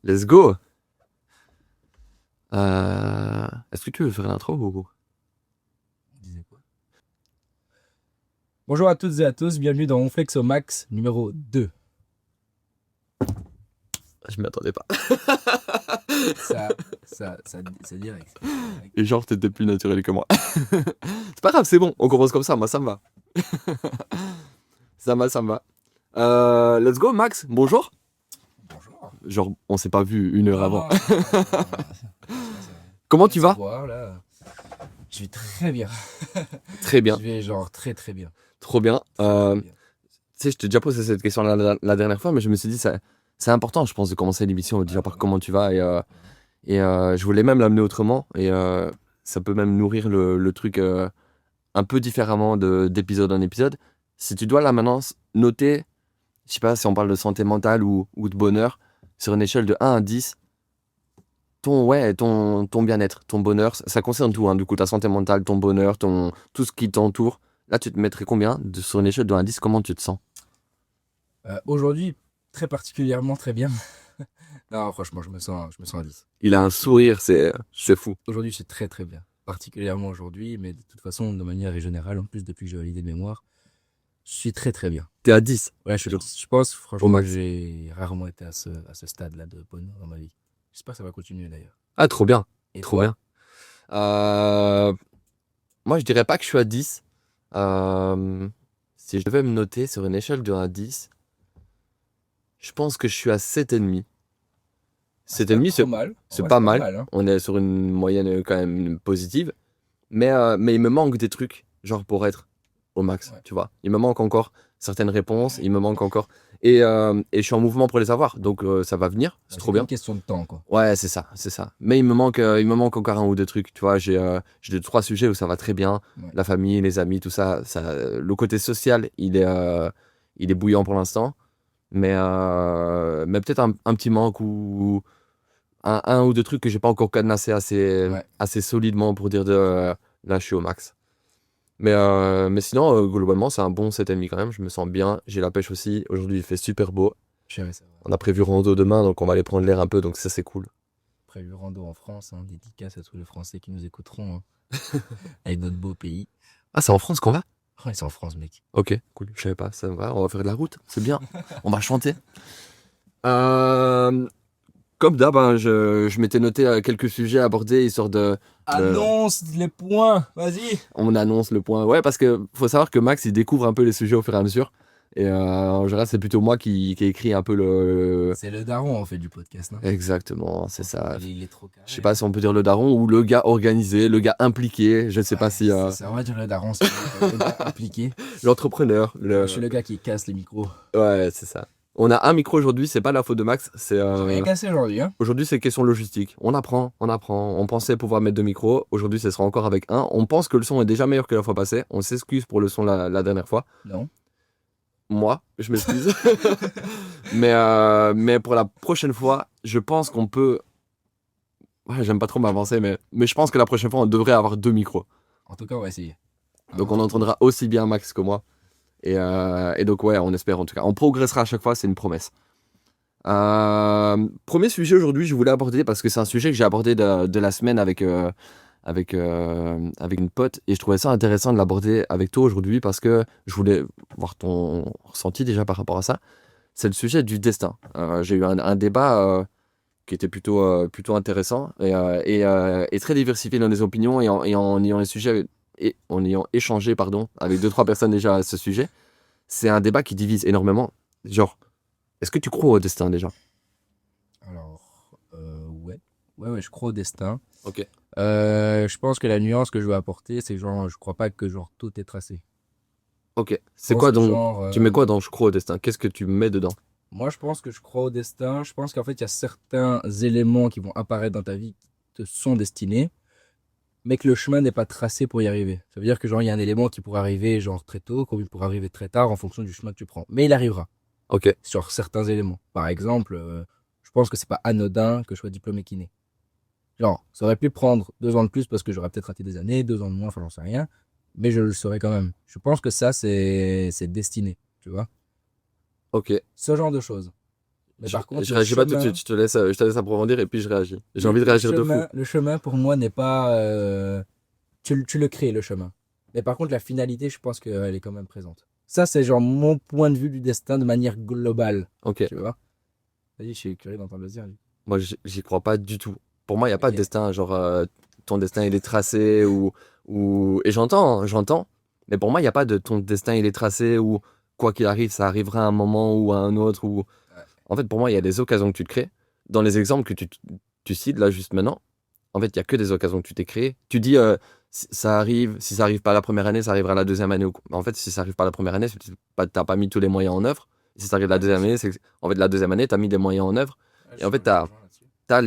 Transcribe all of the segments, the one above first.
Let's go. Est-ce que tu veux faire l'intro ou... Disais quoi? Bonjour à toutes et à tous, bienvenue dans Onflex au Max numéro 2. Je m'y attendais pas. C'est direct. Et genre, t'étais plus naturel que moi. C'est pas grave, c'est bon. On commence comme ça. Moi, ça me va. Ça me va. Let's go, Max. Bonjour. Bonjour. Genre, on s'est pas vu une heure avant. Non. Comment tu vas? Là. Je vais très bien. Très bien. Je vais genre très bien. Trop bien. Très bien. Tu sais, je t'ai déjà posé cette question la dernière fois, mais je me suis dit, c'est important, je pense, de commencer l'émission déjà par comment tu vas. Et je voulais même l'amener autrement. Et ça peut même nourrir le truc un peu différemment d'épisode en épisode. Si tu dois là maintenant noter, je sais pas si on parle de santé mentale ou de bonheur, sur une échelle de 1 à 10, ton bien-être, ton bonheur, ça concerne tout, hein, du coup, ta santé mentale, ton bonheur, tout ce qui t'entoure. Là, tu te mettrais combien sur une échelle de 1 à 10, comment tu te sens? Aujourd'hui, très particulièrement très bien. Non, franchement, je me sens à 10. Il a un sourire, c'est fou. Aujourd'hui, c'est très bien. Particulièrement aujourd'hui, mais de toute façon, de manière générale, en plus, depuis que j'ai validé de mémoire, je suis très bien. T'es à 10. Ouais, je pense Au franchement que max. j'ai rarement été à ce stade-là de bonheur dans ma vie. J'espère que ça va continuer d'ailleurs. Ah, trop bien. Et Trop toi? bien. Moi, je dirais pas que je suis à 10. Si je devais me noter sur une échelle de 1 à 10, je pense que je suis à 7,5. 7,5, c'est pas mal. Hein. On est sur une moyenne quand même positive. Mais il me manque des trucs, genre pour être au max, Ouais. tu vois. Il me manque encore certaines réponses, il me manque encore. Et je suis en mouvement pour les avoir, donc ça va venir, c'est trop C'est bien. une question de temps, quoi. Ouais, c'est ça, c'est ça. Mais il me manque encore un ou deux trucs, tu vois. J'ai 2, 3 sujets où ça va très bien. Ouais. La famille, les amis, tout ça, le côté social, il est bouillant pour l'instant. Mais peut-être un petit manque ou un ou deux trucs que j'ai pas encore cadenassé Ouais. assez solidement pour dire là, je suis au max. Mais sinon, globalement, c'est un bon 7,5 quand même. Je me sens bien. J'ai la pêche aussi. Aujourd'hui, il fait super beau. Chérie, ça va. On a prévu rando demain, donc on va aller prendre l'air un peu, donc ça, c'est cool. Prévu rando en France, hein, dédicace à tous les Français qui nous écouteront, hein, avec notre beau pays. Ah, c'est en France qu'on va? Ouais, c'est en France, mec. Ok, cool. Je savais pas. Ça va, on va faire de la route. C'est bien. On va chanter. Euh, Comme d'hab, hein, je m'étais noté quelques sujets à aborder, histoire de... Annonce les points, vas-y. On annonce le point. Ouais, parce que faut savoir que Max, il découvre un peu les sujets au fur et à mesure. Et en général, c'est plutôt moi qui écrit un peu le... C'est le daron, en fait, du podcast. Hein. Exactement, c'est ça. Il est trop carré. Je sais pas si on peut dire le daron ou le gars organisé, le gars impliqué. Je sais pas si... C'est ça, on va dire le daron, c'est le gars impliqué. l'entrepreneur. Je suis le gars qui casse les micros. Ouais, c'est ça. On a un micro aujourd'hui, c'est pas la faute de Max. C'est J'ai rien cassé aujourd'hui, hein. aujourd'hui, c'est question logistique. On apprend, on apprend. On pensait pouvoir mettre 2 micros. Aujourd'hui, ce sera encore avec un. On pense que le son est déjà meilleur que la fois passée. On s'excuse pour le son la dernière fois. Non. Moi, je m'excuse. mais pour la prochaine fois, je pense qu'on peut. Ouais, j'aime pas trop m'avancer, mais je pense que la prochaine fois, on devrait avoir 2 micros. En tout cas, on va essayer. Donc, on entendra aussi bien Max que moi. Et donc, ouais, on espère en tout cas. On progressera à chaque fois, c'est une promesse. Premier sujet aujourd'hui, je voulais aborder parce que c'est un sujet que j'ai abordé de la semaine avec une pote et je trouvais ça intéressant de l'aborder avec toi aujourd'hui parce que je voulais voir ton ressenti déjà par rapport à ça. C'est le sujet du destin. J'ai eu un débat qui était plutôt intéressant et très diversifié dans les opinions et en ayant les sujets et en ayant échangé pardon avec 2, 3 personnes déjà à ce sujet. C'est un débat qui divise énormément. Genre, est-ce que tu crois au destin déjà? Alors, ouais. Ouais, je crois au destin. Ok. Je pense que la nuance que je veux apporter, c'est genre, je crois pas que genre tout est tracé. Ok. C'est pense quoi que donc? genre, Tu mets quoi dans je crois au destin? Qu'est-ce que tu mets dedans? Moi, je pense que je crois au destin. Je pense qu'en fait, il y a certains éléments qui vont apparaître dans ta vie qui te sont destinés, mais que le chemin n'est pas tracé pour y arriver. Ça veut dire que genre, il y a un élément qui pourrait arriver genre très tôt, comme il pourrait arriver très tard en fonction du chemin que tu prends. Mais il arrivera Ok. sur certains éléments. Par exemple, je pense que c'est pas anodin que je sois diplômé kiné. Genre, ça aurait pu prendre 2 ans de plus parce que j'aurais peut-être raté des années, 2 ans de moins, enfin, j'en sais rien. Mais je le saurais quand même. Je pense que ça, c'est destiné, tu vois. Ok. Ce genre de choses. Mais par contre, Je le réagis pas tout de chemin, suite, je te laisse approfondir et puis je réagis. J'ai envie de réagir de fou. le chemin pour moi n'est pas. Tu le crées, le chemin. Mais par contre, la finalité, je pense qu'elle est quand même présente. Ça, c'est genre mon point de vue du destin de manière globale. Ok, Tu vois? Vas-y, je suis curieux d'entendre le dire. moi j'y crois pas du tout. Pour moi, il n'y a pas de Ok. destin, genre ton destin il est tracé ou... Et j'entends, hein, j'entends. Mais pour moi, il n'y a pas de ton destin il est tracé ou quoi qu'il arrive, ça arrivera à un moment ou à un autre. Ou... Ouais. En fait, pour moi, il y a des occasions que tu te crées. Dans les exemples que tu cites là juste maintenant, en fait, il y a que des occasions que tu t'es créées. Tu dis, si ça arrive pas la première année, ça arrivera la deuxième année. En fait, si ça arrive pas la première année, c'est que t'as pas mis tous les moyens en œuvre. Si ça arrive la Ouais, c'est deuxième sûr. année, c'est que, en fait, la deuxième année, t'as mis des moyens en œuvre. Ouais, Et en fait, je te rejoins là-dessus. t'as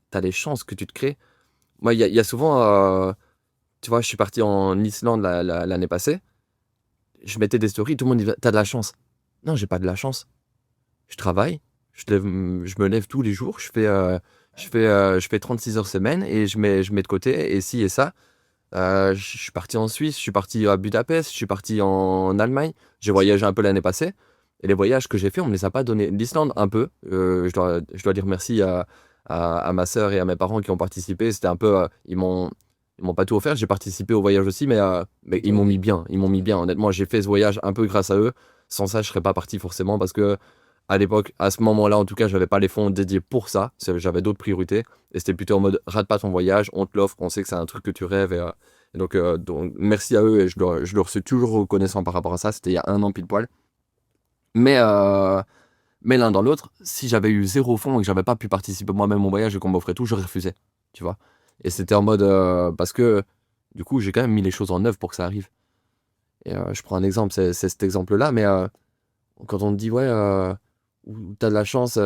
t'as les chances que tu te crées. Moi, il y a souvent, tu vois, je suis parti en Islande l'année passée. Je mettais des stories, tout le monde dit, t'as de la chance. Non, j'ai pas de la chance. Je travaille, je me lève tous les jours, je fais 36 heures semaine et je mets de côté et ci et ça. Je suis parti en Suisse, je suis parti à Budapest, je suis parti en Allemagne. J'ai voyagé un peu l'année passée. Et les voyages que j'ai fait, on me les a pas donnés. L'Islande, un peu. Je dois dire merci à ma sœur et à mes parents qui ont participé. C'était un peu. Ils m'ont pas tout offert. J'ai participé au voyage aussi, mais ils Toi, m'ont mis oui. bien. Ils m'ont mis bien. Honnêtement, j'ai fait ce voyage un peu grâce à eux. Sans ça, je serais pas parti forcément parce que à l'époque, à ce moment-là, en tout cas, j'avais pas les fonds dédiés pour ça. J'avais d'autres priorités. Et c'était plutôt en mode rate pas ton voyage, on te l'offre, on sait que c'est un truc que tu rêves. Donc, merci à eux et je leur suis toujours reconnaissant par rapport à ça. C'était il y a un an pile poil. Mais, euh, mais l'un dans l'autre, si j'avais eu zéro fonds et que j'avais pas pu participer moi-même au voyage et qu'on m'offrait tout, j'aurais refusé. Tu vois. Et c'était en mode. Parce que du coup, j'ai quand même mis les choses en œuvre pour que ça arrive. Et je prends un exemple, c'est cet exemple-là, mais quand on te dit, ouais, t'as de la chance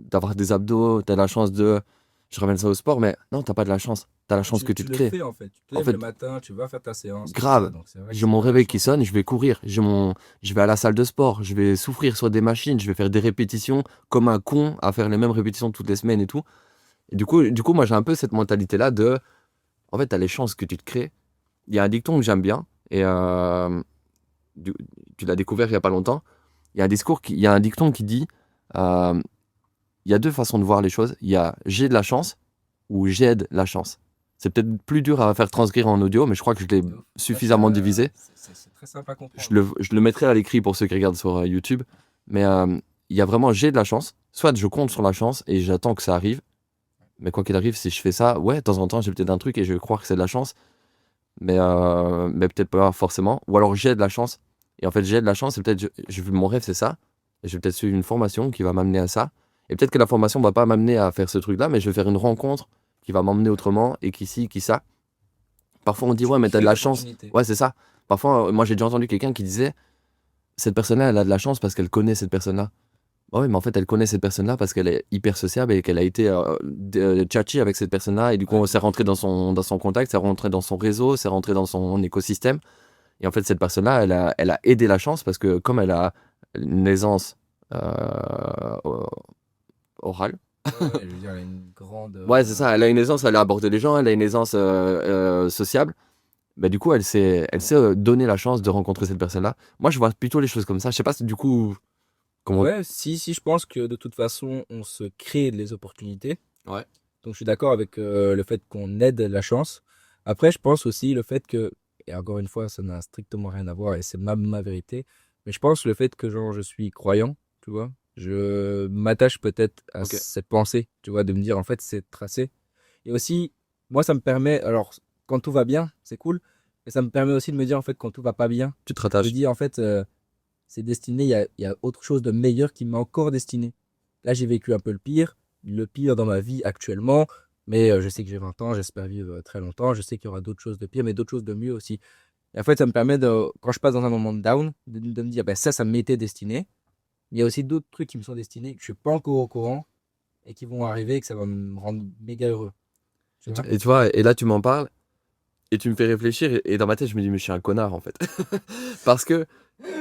d'avoir des abdos, t'as de la chance de. Je ramène ça au sport, mais non, t'as pas de la chance. T'as la Ouais, chance que tu tu te le crées. fais en fait. Tu te En lèves le fait, matin, tu vas faire ta séance, tout ça. grave. Donc c'est vrai que J'ai c'est mon pas de la réveil qui chance. sonne, je vais courir. Je vais à la salle de sport, je vais souffrir sur des machines, je vais faire des répétitions comme un con à faire les mêmes répétitions toutes les semaines et tout. Et du coup moi j'ai un peu cette mentalité-là de, en fait, t'as les chances que tu te crées. Il y a un dicton que j'aime bien et du- tu l'as découvert il y a pas longtemps. Il y a un dicton qui dit, euh, il y a deux façons de voir les choses. Il y a j'ai de la chance ou j'aide la chance. C'est peut-être plus dur à faire transcrire en audio, mais je crois que je l'ai De ouf. Ouais, suffisamment divisé. c'est très simple à comprendre. Je le mettrai à l'écrit pour ceux qui regardent sur YouTube. Mais il y a vraiment j'ai de la chance. Soit je compte sur la chance et j'attends que ça arrive. Mais quoi qu'il arrive, si je fais ça, ouais, de temps en temps, j'ai peut-être un truc et je vais croire que c'est de la chance. Mais peut-être pas forcément. Ou alors j'ai de la chance. Et en fait, j'ai de la chance et peut-être mon rêve, c'est ça. Et je vais peut-être suivre une formation qui va m'amener à ça. Et peut-être que la formation va pas m'amener à faire ce truc-là, mais je vais faire une rencontre qui va m'emmener autrement et qui ci, qui ça. Parfois, on dit, Tu ouais, mais t'as de crées la chance. l'opportunité. Ouais, c'est ça. Parfois, moi, j'ai déjà entendu quelqu'un qui disait, cette personne-là, elle a de la chance parce qu'elle connaît cette personne-là. Bah ouais, mais en fait, elle connaît cette personne-là parce qu'elle est hyper sociable et qu'elle a été tchatchi avec cette personne-là. Et du coup, Ouais. c'est rentré dans son contact, c'est rentré dans son réseau, c'est rentré dans son écosystème. Et en fait, cette personne-là, elle a aidé la chance parce que comme elle a une aisance orale, Ouais, je veux dire, elle a une grande. ouais, c'est ça, elle a une aisance, elle a abordé les gens, elle a une aisance sociable. Bah, du coup, elle sait donner la chance de rencontrer cette personne-là. Moi, je vois plutôt les choses comme ça. Je sais pas si du coup, comment. Ouais, si, je pense que de toute façon, on se crée les opportunités. Ouais. Donc je suis d'accord avec le fait qu'on aide la chance. Après, je pense aussi le fait que, et encore une fois, ça n'a strictement rien à voir et c'est ma vérité, mais je pense le fait que genre, je suis croyant, tu vois, je m'attache peut-être à Ok. cette pensée, tu vois, de me dire en fait c'est tracé. Et aussi, moi ça me permet, alors quand tout va bien, c'est cool, mais ça me permet aussi de me dire en fait quand tout va pas bien, Tu te je rattaches. dis en fait c'est destiné, il y a autre chose de meilleur qui m'a encore destiné. Là j'ai vécu un peu le pire dans ma vie actuellement, mais je sais que j'ai 20 ans, j'espère vivre très longtemps, je sais qu'il y aura d'autres choses de pire, mais d'autres choses de mieux aussi. Et en fait, ça me permet de, quand je passe dans un moment de down, de me dire, ben ça m'était destiné. Il y a aussi d'autres trucs qui me sont destinés, que je suis pas encore au courant, et qui vont arriver, et que ça va me rendre méga heureux. Tu vois? Et tu vois, et là, tu m'en parles. Et tu me fais réfléchir et dans ma tête je me dis mais je suis un connard en fait parce que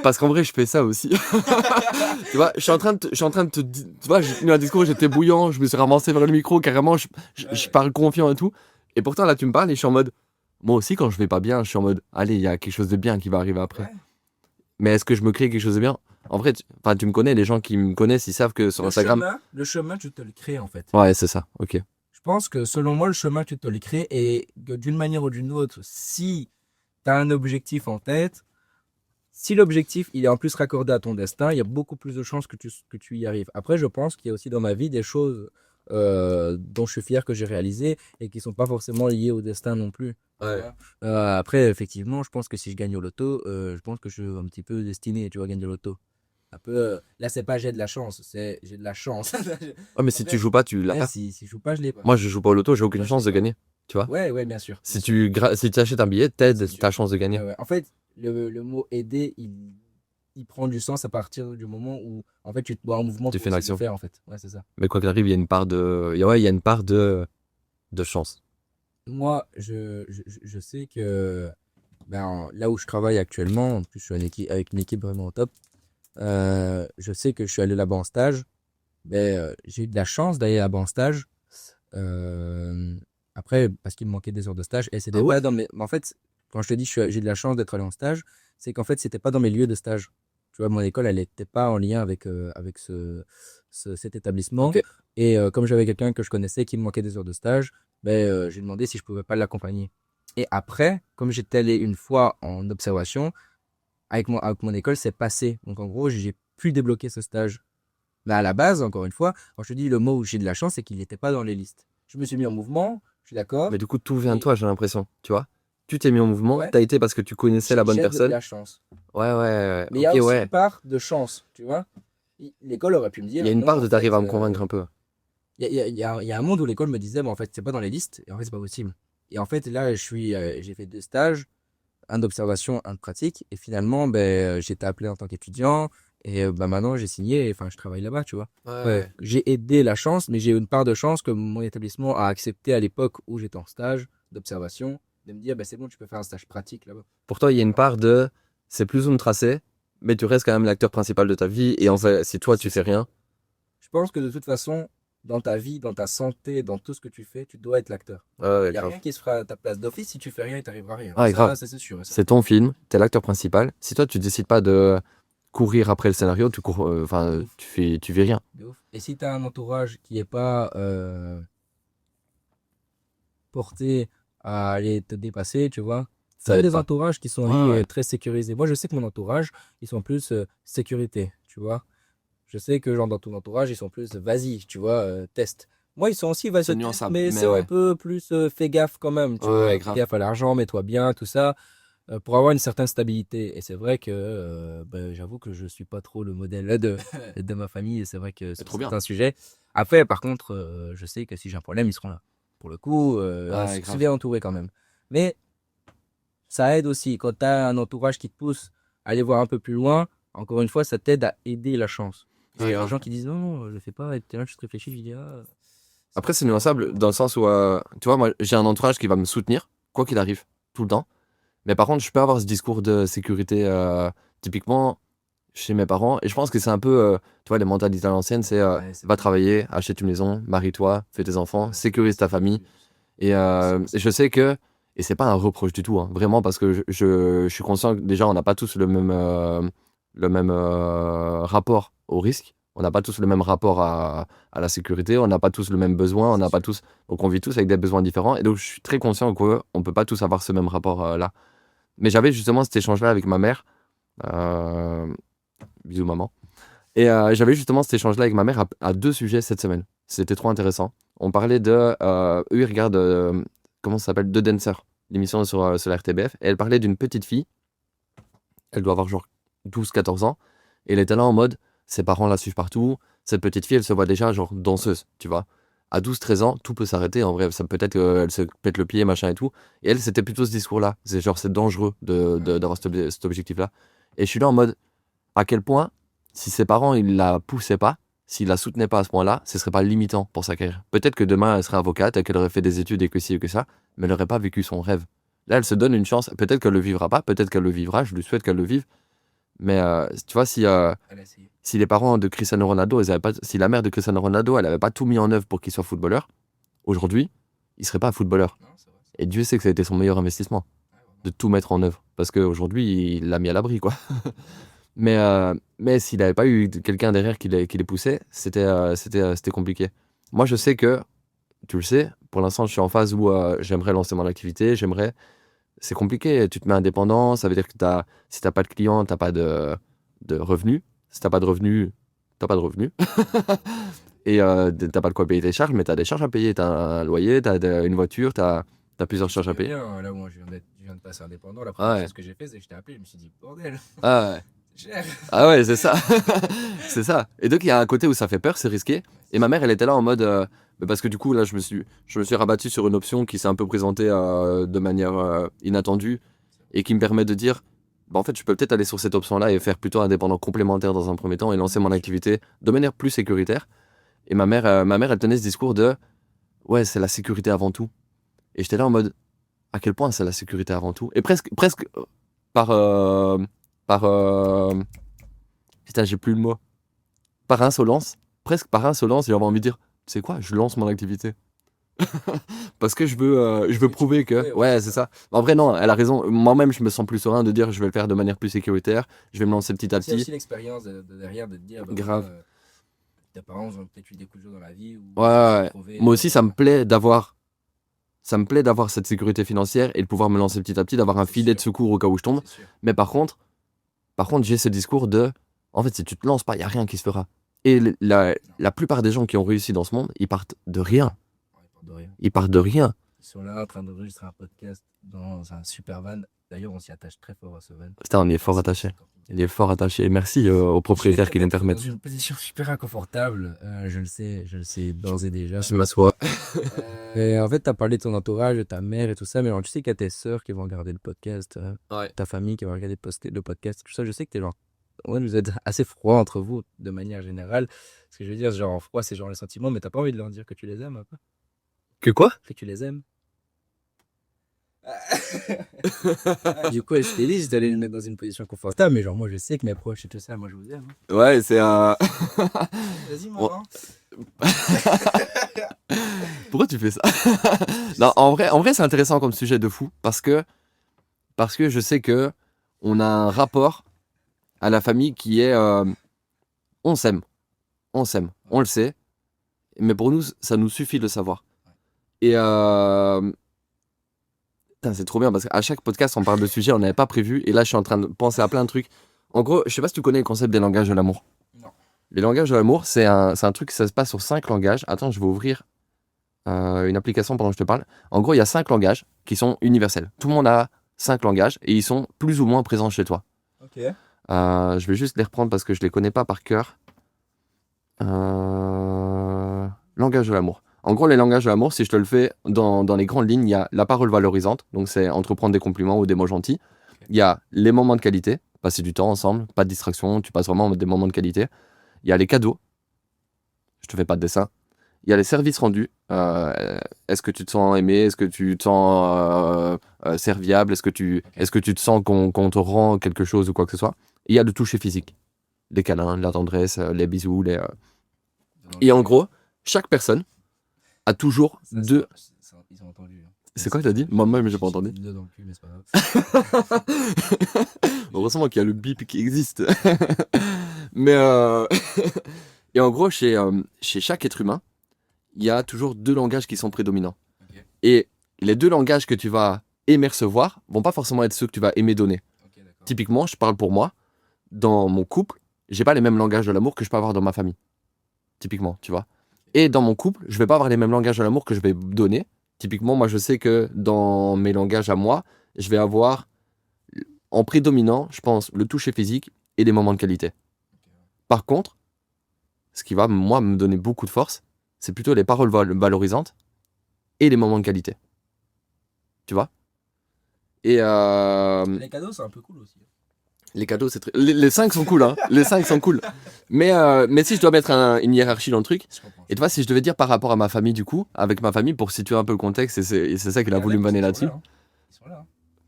parce qu'en vrai je fais ça aussi. Tu vois, je suis en train de tu vois, j'ai tenu un discours, j'étais bouillant, je me suis ramassé vers le micro carrément, je Ouais, parle confiant et tout, et pourtant là tu me parles et je suis en mode, moi aussi quand je vais pas bien je suis en mode allez il y a quelque chose de bien qui va arriver après, ouais, mais est-ce que je me crée quelque chose de bien? En vrai, tu me connais, les gens qui me connaissent, ils savent que sur Instagram. Le chemin, tu te le crées en fait. Ouais, c'est ça, ok. Je pense que selon moi, le chemin, tu te le crées et que d'une manière ou d'une autre, si tu as un objectif en tête, si l'objectif il est en plus raccordé à ton destin, il y a beaucoup plus de chances que tu y arrives. Après, je pense qu'il y a aussi dans ma vie des choses dont je suis fier que j'ai réalisées et qui sont pas forcément liées au destin non plus. Ouais. Après, effectivement, je pense que si je gagne au loto, je pense que je suis un petit peu destiné, tu vois, à gagner au loto. Un peu, là, c'est pas j'ai de la chance, c'est j'ai de la chance. Ouais, mais si tu joues pas, tu l'as Ouais, pas. si je joue pas, je l'ai pas. Moi, je joue pas au loto, j'ai aucune Moi, je chance l'ai de pas. gagner. Tu vois? Ouais, ouais, bien sûr. Si tu achètes un billet, t'aides C'est sûr. ta chance de gagner. Ouais, ouais. En fait, le mot aider, il prend du sens à partir du moment où en fait tu te vois en mouvement Tu pour fais une aussi le action. faire en fait. Ouais, c'est ça. Mais quoi qu'il arrive, il y a une part de. Ouais, il y a une part de chance. Moi, je sais que là où je travaille actuellement, en plus je suis avec une équipe vraiment au top, je sais que je suis allé là-bas en stage. J'ai eu de la chance d'aller là-bas en stage. Euh, Après, parce qu'il me manquait des heures de stage. Et c'était Ah ouais? pas dans mes. En fait, quand je te dis j'ai de la chance d'être allé en stage, c'est qu'en fait, c'était pas dans mes lieux de stage. Tu vois, mon école, elle n'était pas en lien avec cet établissement. Ok. Et comme j'avais quelqu'un que je connaissais qui me manquait des heures de stage, j'ai demandé si je pouvais pas l'accompagner. Et après, comme j'étais allé une fois en observation, avec mon école, c'est passé. Donc en gros, j'ai pu débloquer ce stage. Mais à la base, encore une fois, quand je te dis le mot où j'ai de la chance, c'est qu'il n'était pas dans les listes. Je me suis mis en mouvement, je suis Mais d'accord. du coup, tout vient de Et toi, j'ai l'impression. Tu vois? Tu t'es mis en mouvement, ouais, t'as été parce que tu connaissais la bonne j'ai de personne. la chance. Ouais, ouais, ouais. Mais il y Ok, a aussi une ouais. part de chance, tu vois. L'école aurait pu me Il y a dire, une non, part en de t'arriver fait, à me convaincre un peu. il y a un monde où l'école me disait, en fait, c'est pas dans les listes, et en fait, c'est pas possible. Et en fait, là, j'ai fait 2 stages, un d'observation, un de pratique, et finalement, j'ai été appelé en tant qu'étudiant, et maintenant, j'ai signé, et enfin, je travaille là-bas, tu vois. Ouais. J'ai aidé la chance, mais j'ai eu une part de chance que mon établissement a accepté à l'époque où j'étais en stage d'observation, de me dire, c'est bon, tu peux faire un stage pratique là-bas. Pour toi, il y a une part de. C'est plus ou moins tracé, mais tu restes quand même l'acteur principal de ta vie. Et en fait, si toi, tu fais rien. Je pense que de toute façon, dans ta vie, dans ta santé, dans tout ce que tu fais, tu dois être l'acteur. Ouais, Il n'y a grave. rien qui se fera à ta place d'office. Si tu fais rien, il t'arrivera rien. Ouais, grave. Ça c'est sûr. Et C'est ton film, t'es l'acteur principal. Si toi, tu décides pas de courir après le scénario, tu cours. Enfin, ouf, tu fais rien. de ouf. Et si tu as un entourage qui n'est pas porté à aller te dépasser, tu vois. Ça Il y a aide des pas. entourages qui sont Ouais, ouais. très sécurisés. Moi, je sais que mon entourage, ils sont plus sécurité, tu vois. Je sais que genre dans ton entourage, ils sont plus vas-y, tu vois, test. Moi, ils sont aussi vas-y, C'est test, nuançable, mais mais c'est un ouais. peu plus fais gaffe quand même, tu Ouais, vois. ouais, Fais grave. gaffe à l'argent, mets-toi bien, tout ça, pour avoir une certaine stabilité. Et c'est vrai que j'avoue que je suis pas trop le modèle de ma famille, et c'est vrai que C'est sur trop bien. certains sujets. Après, par contre, je sais que si j'ai un problème, ils seront là. Pour le coup, Ouais, je suis grave. bien entouré quand même. Mais ça aide aussi. Quand tu as un entourage qui te pousse à aller voir un peu plus loin, encore une fois, ça t'aide à aider la chance. Et il Ouais, y a des grave. gens qui disent non, non, je le fais pas. Et t'es là, tu te réfléchis, je dis Après, c'est nuançable dans le sens où, tu vois, moi, j'ai un entourage qui va me soutenir, quoi qu'il arrive, tout le temps. Mais par contre, je peux avoir ce discours de sécurité, typiquement, chez mes parents. Et je pense que c'est un peu, tu vois, les mentalités à l'ancienne, c'est ouais, c'est va trop. travailler, achète une maison, marie-toi, fais tes enfants, sécurise ta famille. Et je sais que, et c'est pas un reproche du tout, hein, vraiment, parce que je suis conscient que déjà, on n'a pas tous le même rapport au risque. On n'a pas tous le même rapport à la sécurité, on n'a pas tous le même besoin, on n'a pas tous. Donc on vit tous avec des besoins différents. Et donc je suis très conscient qu'on ne peut pas tous avoir ce même rapport-là. Mais j'avais justement cet échange-là avec ma mère. Euh, Bisous maman. Et j'avais justement cet échange-là avec ma mère à deux sujets cette semaine. C'était trop intéressant. On parlait de. Eux, ils regardent. Comment ça s'appelle? The Dancer, l'émission sur la RTBF. Et elle parlait d'une petite fille. Elle doit avoir genre 12 14 ans. Et elle était là en mode. Ses parents la suivent partout. Cette petite fille, elle se voit déjà genre danseuse, tu vois. À 12 13 ans, tout peut s'arrêter. En vrai, ça peut-être qu'elle se pète le pied, machin et tout. Et elle, c'était plutôt ce discours-là. C'est genre, c'est dangereux d'avoir cet objectif-là. Et je suis là en mode à quel point, si ses parents ils la poussaient pas, s'ils la soutenaient pas à ce point-là, ce serait pas limitant pour sa carrière. Peut-être que demain elle serait avocate et qu'elle aurait fait des études et que ci et que ça, mais elle n'aurait pas vécu son rêve. Là, elle se donne une chance. Peut-être qu'elle le vivra pas, peut-être qu'elle le vivra. Je lui souhaite qu'elle le vive. Mais tu vois, Elle a essayé. si les parents de Cristiano Ronaldo, ils avaient pas, si la mère de Cristiano Ronaldo, elle avait pas tout mis en œuvre pour qu'il soit footballeur, aujourd'hui, il serait pas footballeur. Non, c'est vrai. Et Dieu sait que ça a été son meilleur investissement, Ouais, vraiment. de tout mettre en œuvre, parce qu'aujourd'hui, il l'a mis à l'abri, quoi. Mais s'il n'avait pas eu quelqu'un derrière qui les poussait, c'était compliqué. Moi, je sais que, tu le sais, pour l'instant, je suis en phase où j'aimerais lancer mon activité, c'est compliqué, tu te mets indépendant, ça veut dire que si t'as pas de clients, t'as pas de revenus. Si t'as pas de revenus, t'as pas de revenus. Et t'as pas de quoi payer tes charges, mais t'as des charges à payer. T'as un loyer, une voiture, t'as plusieurs charges à C'est payer. bien, là, moi, je viens de passer indépendant. La Ah première ouais. chose que j'ai fait, c'est que je t'ai appelé. Je me suis dit, bordel, Ah ouais. c'est cher. Ah ouais, c'est ça. C'est ça. Et donc, il y a un côté où ça fait peur, c'est risqué. Et ma mère, elle était là en mode. Mais parce que du coup, là, je me suis rabattu sur une option qui s'est un peu présentée de manière inattendue et qui me permet de dire bah, en fait, je peux peut-être aller sur cette option-là et faire plutôt indépendant complémentaire dans un premier temps et lancer mon activité de manière plus sécuritaire. Et ma mère, elle tenait ce discours de ouais, c'est la sécurité avant tout. Et j'étais là en mode à quel point c'est la sécurité avant tout. Et presque par. Par. Putain, j'ai plus le mot. Par insolence, presque par insolence, j'avais envie de dire tu sais quoi, je lance mon activité. Parce que je veux prouver que. Ouais, c'est ça. En vrai, non, elle a raison. Moi-même, je me sens plus serein de dire je vais le faire de manière plus sécuritaire. Je vais me lancer petit à C'est aussi petit. l'expérience derrière de te dire, bah, Grave. voilà, tes parents ont peut-être eu des coups de jours dans la vie. Ou Ouais, ouais, ouais. trouvé, Moi aussi, ça me plaît d'avoir. Ça me plaît d'avoir cette sécurité financière et de pouvoir me lancer petit à petit, d'avoir un C'est filet de sûr. secours au cas où je tombe. C'est sûr. Mais par contre, j'ai ce discours de en fait, si tu te lances pas, il n'y a rien qui se fera. Et la plupart des gens qui ont réussi dans ce monde, ils partent de rien. Ouais, pas de rien. Ils partent de rien. Ils sont là en train d'enregistrer un podcast dans un super van. D'ailleurs, on s'y attache très fort à ce van. Putain, on y est fort attaché. Il est fort attaché. Merci aux propriétaires qui nous permettent. Dans une position super inconfortable, je le sais d'ores et déjà. Je m'assois. Et en fait, tu as parlé de ton entourage, de ta mère et tout ça, mais alors, tu sais qu'il y a tes sœurs qui vont regarder le podcast, Ouais. ta famille qui va regarder le podcast, tout ça. Je sais que t'es genre, ouais, vous êtes assez froid entre vous de manière générale. Ce que je veux dire, genre, froid, c'est genre les sentiments, mais t'as pas envie de leur dire que tu les aimes un peu, Que quoi? que tu les aimes. Du coup, je t'ai dit, je t'allais le mettre dans une position confortable, mais genre, moi, je sais que mes proches et tout ça, moi, je vous aime. Ouais, c'est un. Vas-y, maman. Pourquoi tu fais ça? Non, en vrai, c'est intéressant comme sujet de fou parce que je sais que on a un rapport à la famille qui est on s'aime, on le sait, mais pour nous, ça nous suffit de le savoir. Et putain, c'est trop bien parce qu'à chaque podcast, on parle de sujets on n'avait pas prévu et là, je suis en train de penser à plein de trucs. En gros, je sais pas si tu connais le concept des langages de l'amour. Non. Les langages de l'amour, c'est un truc qui ça se passe sur 5 langages. Attends, je vais ouvrir une application pendant que je te parle. En gros, il y a 5 langages qui sont universels. Tout le monde a 5 langages et ils sont plus ou moins présents chez toi. Ok. Je vais juste les reprendre parce que je les connais pas par cœur. Langage de l'amour. En gros, les langages de l'amour, si je te le fais dans les grandes lignes, il y a la parole valorisante, donc c'est entreprendre des compliments ou des mots gentils. Il y a les moments de qualité, passer du temps ensemble, pas de distraction, tu passes vraiment des moments de qualité. Il y a les cadeaux, je te fais pas de dessin. Il y a les services rendus. Est-ce que tu te sens aimé? Est-ce que tu te sens serviable? Est-ce que tu te sens qu'on te rend quelque chose ou quoi que ce soit? Et il y a le toucher physique. Les câlins, la tendresse, les bisous. Et en gros, chaque personne a toujours deux... Ils ont entendu. C'est quoi que t'as dit? Moi-même, j'ai pas entendu. Deux dans le cul, mais c'est pas grave. Heureusement qu'il y a le bip qui existe. Mais et en gros, chez chaque être humain, il y a toujours 2 langages qui sont prédominants. Ok. Et les 2 langages que tu vas aimer recevoir vont pas forcément être ceux que tu vas aimer donner. Ok, d'accord. Typiquement, je parle pour moi, dans mon couple, j'ai pas les mêmes langages de l'amour que je peux avoir dans ma famille. Typiquement, tu vois. Et dans mon couple, je vais pas avoir les mêmes langages de l'amour que je vais donner. Typiquement, moi, je sais que dans mes langages à moi, je vais avoir en prédominant, je pense, le toucher physique et des moments de qualité. Par contre, ce qui va, moi, me donner beaucoup de force, c'est plutôt les paroles valorisantes et les moments de qualité. Tu vois? Et Les cadeaux, c'est un peu cool aussi. les cadeaux, c'est très... Les 5 sont cool, hein. Les 5 sont cool. Mais si je dois mettre une hiérarchie dans le truc, Je comprends. et tu vois, si je devais dire par rapport à ma famille, du coup, avec ma famille, pour situer un peu le contexte, et c'est ça qu'il a voulu me vanner là-dessus. Ils sont là.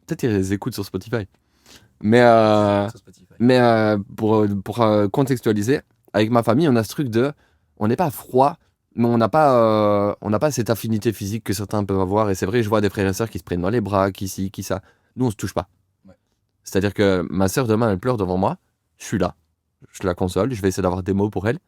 Peut-être qu'ils les écoutent sur Spotify. Mais, Sur Spotify. mais pour contextualiser, avec ma famille, on a ce truc de... On n'est pas froid, mais on n'a pas cette affinité physique que certains peuvent avoir. Et c'est vrai, je vois des frères et sœurs qui se prennent dans les bras, qui ci, qui ça. Nous, on se touche pas. Ouais. C'est-à-dire que ma sœur, demain, elle pleure devant moi. je suis là, je la console, je vais essayer d'avoir des mots pour elle,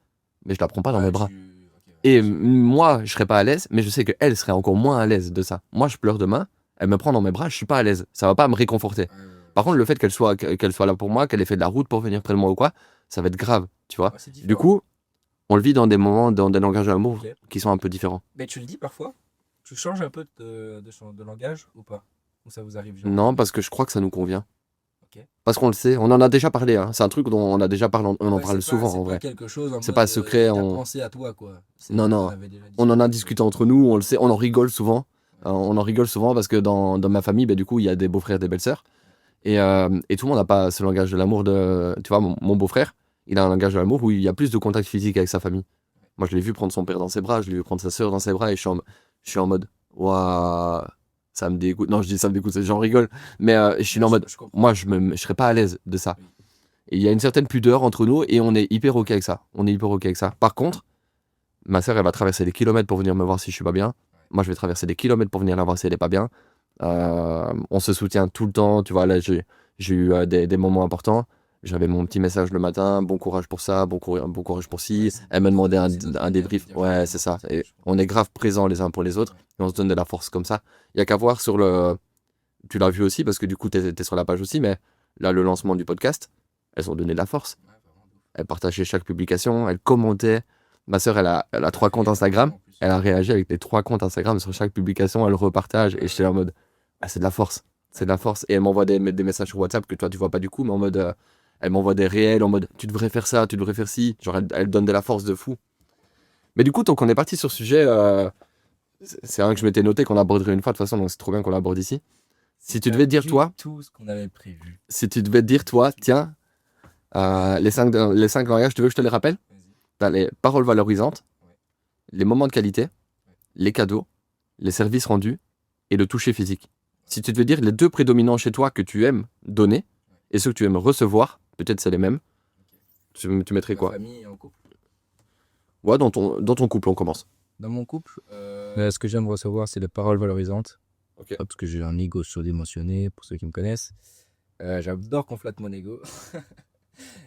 mais je la prends pas dans Ouais, mes bras. ok, ouais, Et je- moi, je serais pas à l'aise, mais je sais qu'elle serait encore moins à l'aise de ça. Moi, je pleure demain, elle me prend dans mes bras, je suis pas à l'aise. Ça va pas me réconforter. ouais, Par contre, le fait qu'elle soit là pour moi, qu'elle ait fait de la route pour venir près de moi ou quoi, ça va être grave, tu vois. ouais, c'est Du différent. coup, on le vit dans des moments, dans des langages d'amour Ok. qui sont un peu différents. Mais tu le dis parfois? Tu changes un peu de langage ou pas? Ou ça vous arrive jamais? Non, parce que je crois que ça nous convient. Ok. Parce qu'on le sait, on en a déjà parlé, hein. C'est un truc dont on a déjà parlé, on en Ouais, parle souvent c'est en pas vrai. quelque chose en C'est pas mode secret, il a pensé à toi, quoi. Non, Vous en non. avez déjà On en a discuté. discuté entre nous, on le sait, on en rigole souvent. On en rigole souvent parce que dans ma famille, bah, du coup, il y a des beaux-frères, des belles-sœurs. Et tout le monde n'a pas ce langage de l'amour de. Tu vois, mon beau-frère, il a un langage de l'amour où il y a plus de contact physique avec sa famille. Moi, je l'ai vu prendre son père dans ses bras, je l'ai vu prendre sa sœur dans ses bras et je suis en mode, waouh, ça me dégoûte. Non, je dis ça me dégoûte, j'en rigole. Mais je suis en mode, Je comprends. moi, je serais pas à l'aise de ça. Oui. Et il y a une certaine pudeur entre nous et on est hyper OK avec ça. On est hyper OK avec ça. Par contre, ma sœur, elle va traverser des kilomètres pour venir me voir si je suis pas bien. Moi, je vais traverser des kilomètres pour venir la voir si elle est pas bien. On se soutient tout le temps. Tu vois, là, j'ai eu des moments importants. J'avais mon petit message le matin. Bon courage pour ça, bon courage pour Ouais, ci. Elle m'a demandé c'est une autre un manière de débrief. dire je Ouais, t'aime, c'est en fait. ça. Et Je on comprends. est grave présents les uns pour les autres. Ouais. Et on se donne de la force comme ça. Il y a qu'à voir sur le. Tu l'as vu aussi parce que du coup, t'es sur la page aussi. Mais là, le lancement du podcast, elles ont donné de la force. Ouais, vraiment de ouf. Elle partageait chaque publication. Elle commentait. Ma sœur, elle a Elle a 3 comptes réagi Instagram. en plus. Elle a réagi avec les 3 comptes Instagram sur chaque publication. Elle repartage. Et j'étais là en mode, ah, c'est de la force. C'est de la force. Et elle m'envoie des messages sur WhatsApp que toi, tu vois pas du coup, mais en mode, elle m'envoie des réels en mode, tu devrais faire ça, tu devrais faire ci. Genre, elle donne de la force de fou. Mais du coup, tant qu'on est parti sur ce sujet, c'est un que je m'étais noté qu'on aborderait une fois de toute façon, donc c'est trop bien qu'on l'aborde ici. Si C'est tu pas devais dire, du toi, tout ce qu'on avait prévu. si tu devais dire, toi, tiens, les 5 langages, tu veux que je te les rappelle? Vas-y. T'as les paroles valorisantes, Ouais. les moments de qualité, Ouais. les cadeaux, les services rendus et le toucher physique. Si tu devais dire les 2 prédominants chez toi que tu aimes donner et ceux que tu aimes recevoir, peut-être c'est les mêmes, tu mettrais Ma quoi? famille et en couple. Ouais, dans ton couple, on commence. Dans mon couple, ce que j'aime recevoir, c'est des paroles valorisantes. Ok. Parce que j'ai un ego chaud-émotionné, pour ceux qui me connaissent. J'adore qu'on flatte mon ego.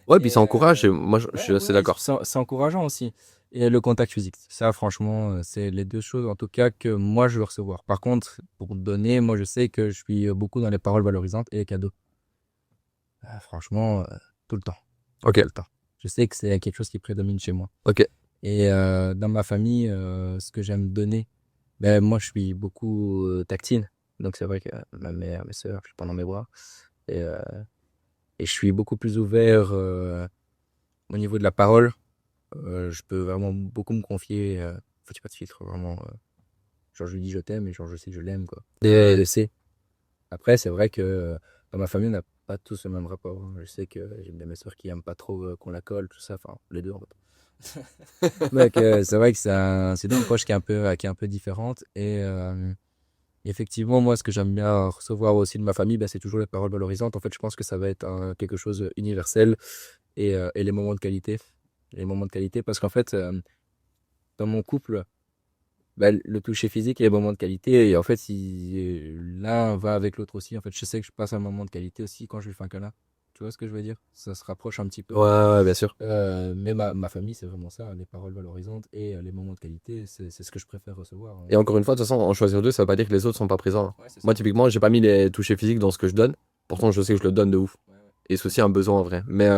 Ouais, puis Et ça encourage, et moi je ouais, suis assez ouais, d'accord. c'est encourageant aussi. Et le contact physique, ça franchement, c'est les deux choses en tout cas que moi je veux recevoir. Par contre, pour donner, moi je sais que je suis beaucoup dans les paroles valorisantes et les cadeaux. Franchement, tout le temps. Ok, Tout le temps. Je sais que c'est quelque chose qui prédomine chez moi. ok. Et dans ma famille, ce que j'aime donner, ben, moi je suis beaucoup tactile. Donc c'est vrai que ma mère, mes soeurs, je les prends dans mes bras. Et, euh, et je suis beaucoup plus ouvert au niveau de la parole. Je peux vraiment beaucoup me confier. En fait, il n'y a pas de filtre, vraiment. Genre, je lui dis je t'aime et genre, je sais que je l'aime, quoi. Et elle le sait. Après, c'est vrai que dans ma famille, on n'a pas tous le même rapport, hein. Je sais que j'ai des mes soeurs qui n'aiment pas trop qu'on la colle, tout ça. Enfin, les deux, en fait. Donc, c'est vrai que c'est une approche qui est un peu différente. Et effectivement, moi, ce que j'aime bien recevoir aussi de ma famille, ben, c'est toujours les paroles valorisantes. En fait, je pense que ça va être quelque chose universel et les moments de qualité. Les moments de qualité, parce qu'en fait, dans mon couple, bah, le toucher physique et les moments de qualité, et en fait, si l'un va avec l'autre aussi, en fait, je sais que je passe un moment de qualité aussi quand je lui fais un câlin. Tu vois ce que je veux dire? Ça se rapproche un petit peu. Ouais, ouais, bien sûr. Mais ma famille, c'est vraiment ça, les paroles valorisantes et les moments de qualité, c'est ce que je préfère recevoir, hein. Et encore une fois, de toute façon, en choisir 2, ça veut pas dire que les autres sont pas présents, hein. Ouais, c'est ça. Moi, typiquement, j'ai pas mis les touchés physiques dans ce que je donne. Pourtant, je sais que je le donne de ouf. Ouais, ouais. Et c'est aussi un besoin en vrai. Mais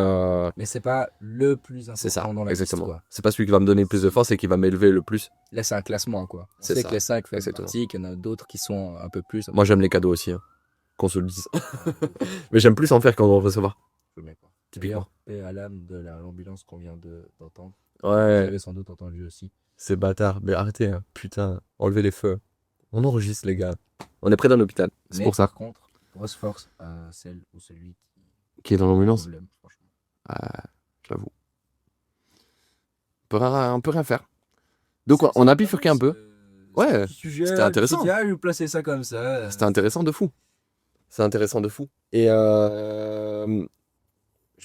Mais c'est pas le plus c'est ça, important dans la liste, exactement. quoi. C'est pas celui qui va me donner le plus de force et qui va m'élever le plus. Là, c'est un classement, quoi. On C'est sait ça, que les 5 font exactement. partie, qu'il y en a d'autres qui sont un peu plus. Moi, j'aime les cadeaux aussi, hein, qu'on se le dise. Mais j'aime plus en faire qu'en recevoir, typiquement. D'ailleurs, paix à l'âme de l'ambulance qu'on vient d'entendre. Vous Ouais, avez sans doute entendu aussi. c'est bâtard. Mais arrêtez, hein. Putain, enlevez les feux. On enregistre, les gars. On est près d'un hôpital. C'est Mais pour ça. par contre, grosse force à celle ou celui Qui est dans qui a un l'ambulance. problème, franchement. Ah, j'avoue. On peut rien faire. Donc, on a bifurqué un peu. Ouais, Sujet, c'était intéressant. je me suis dit, ah, je vais placer ça comme ça. C'était intéressant de fou. C'est intéressant de fou. Et Je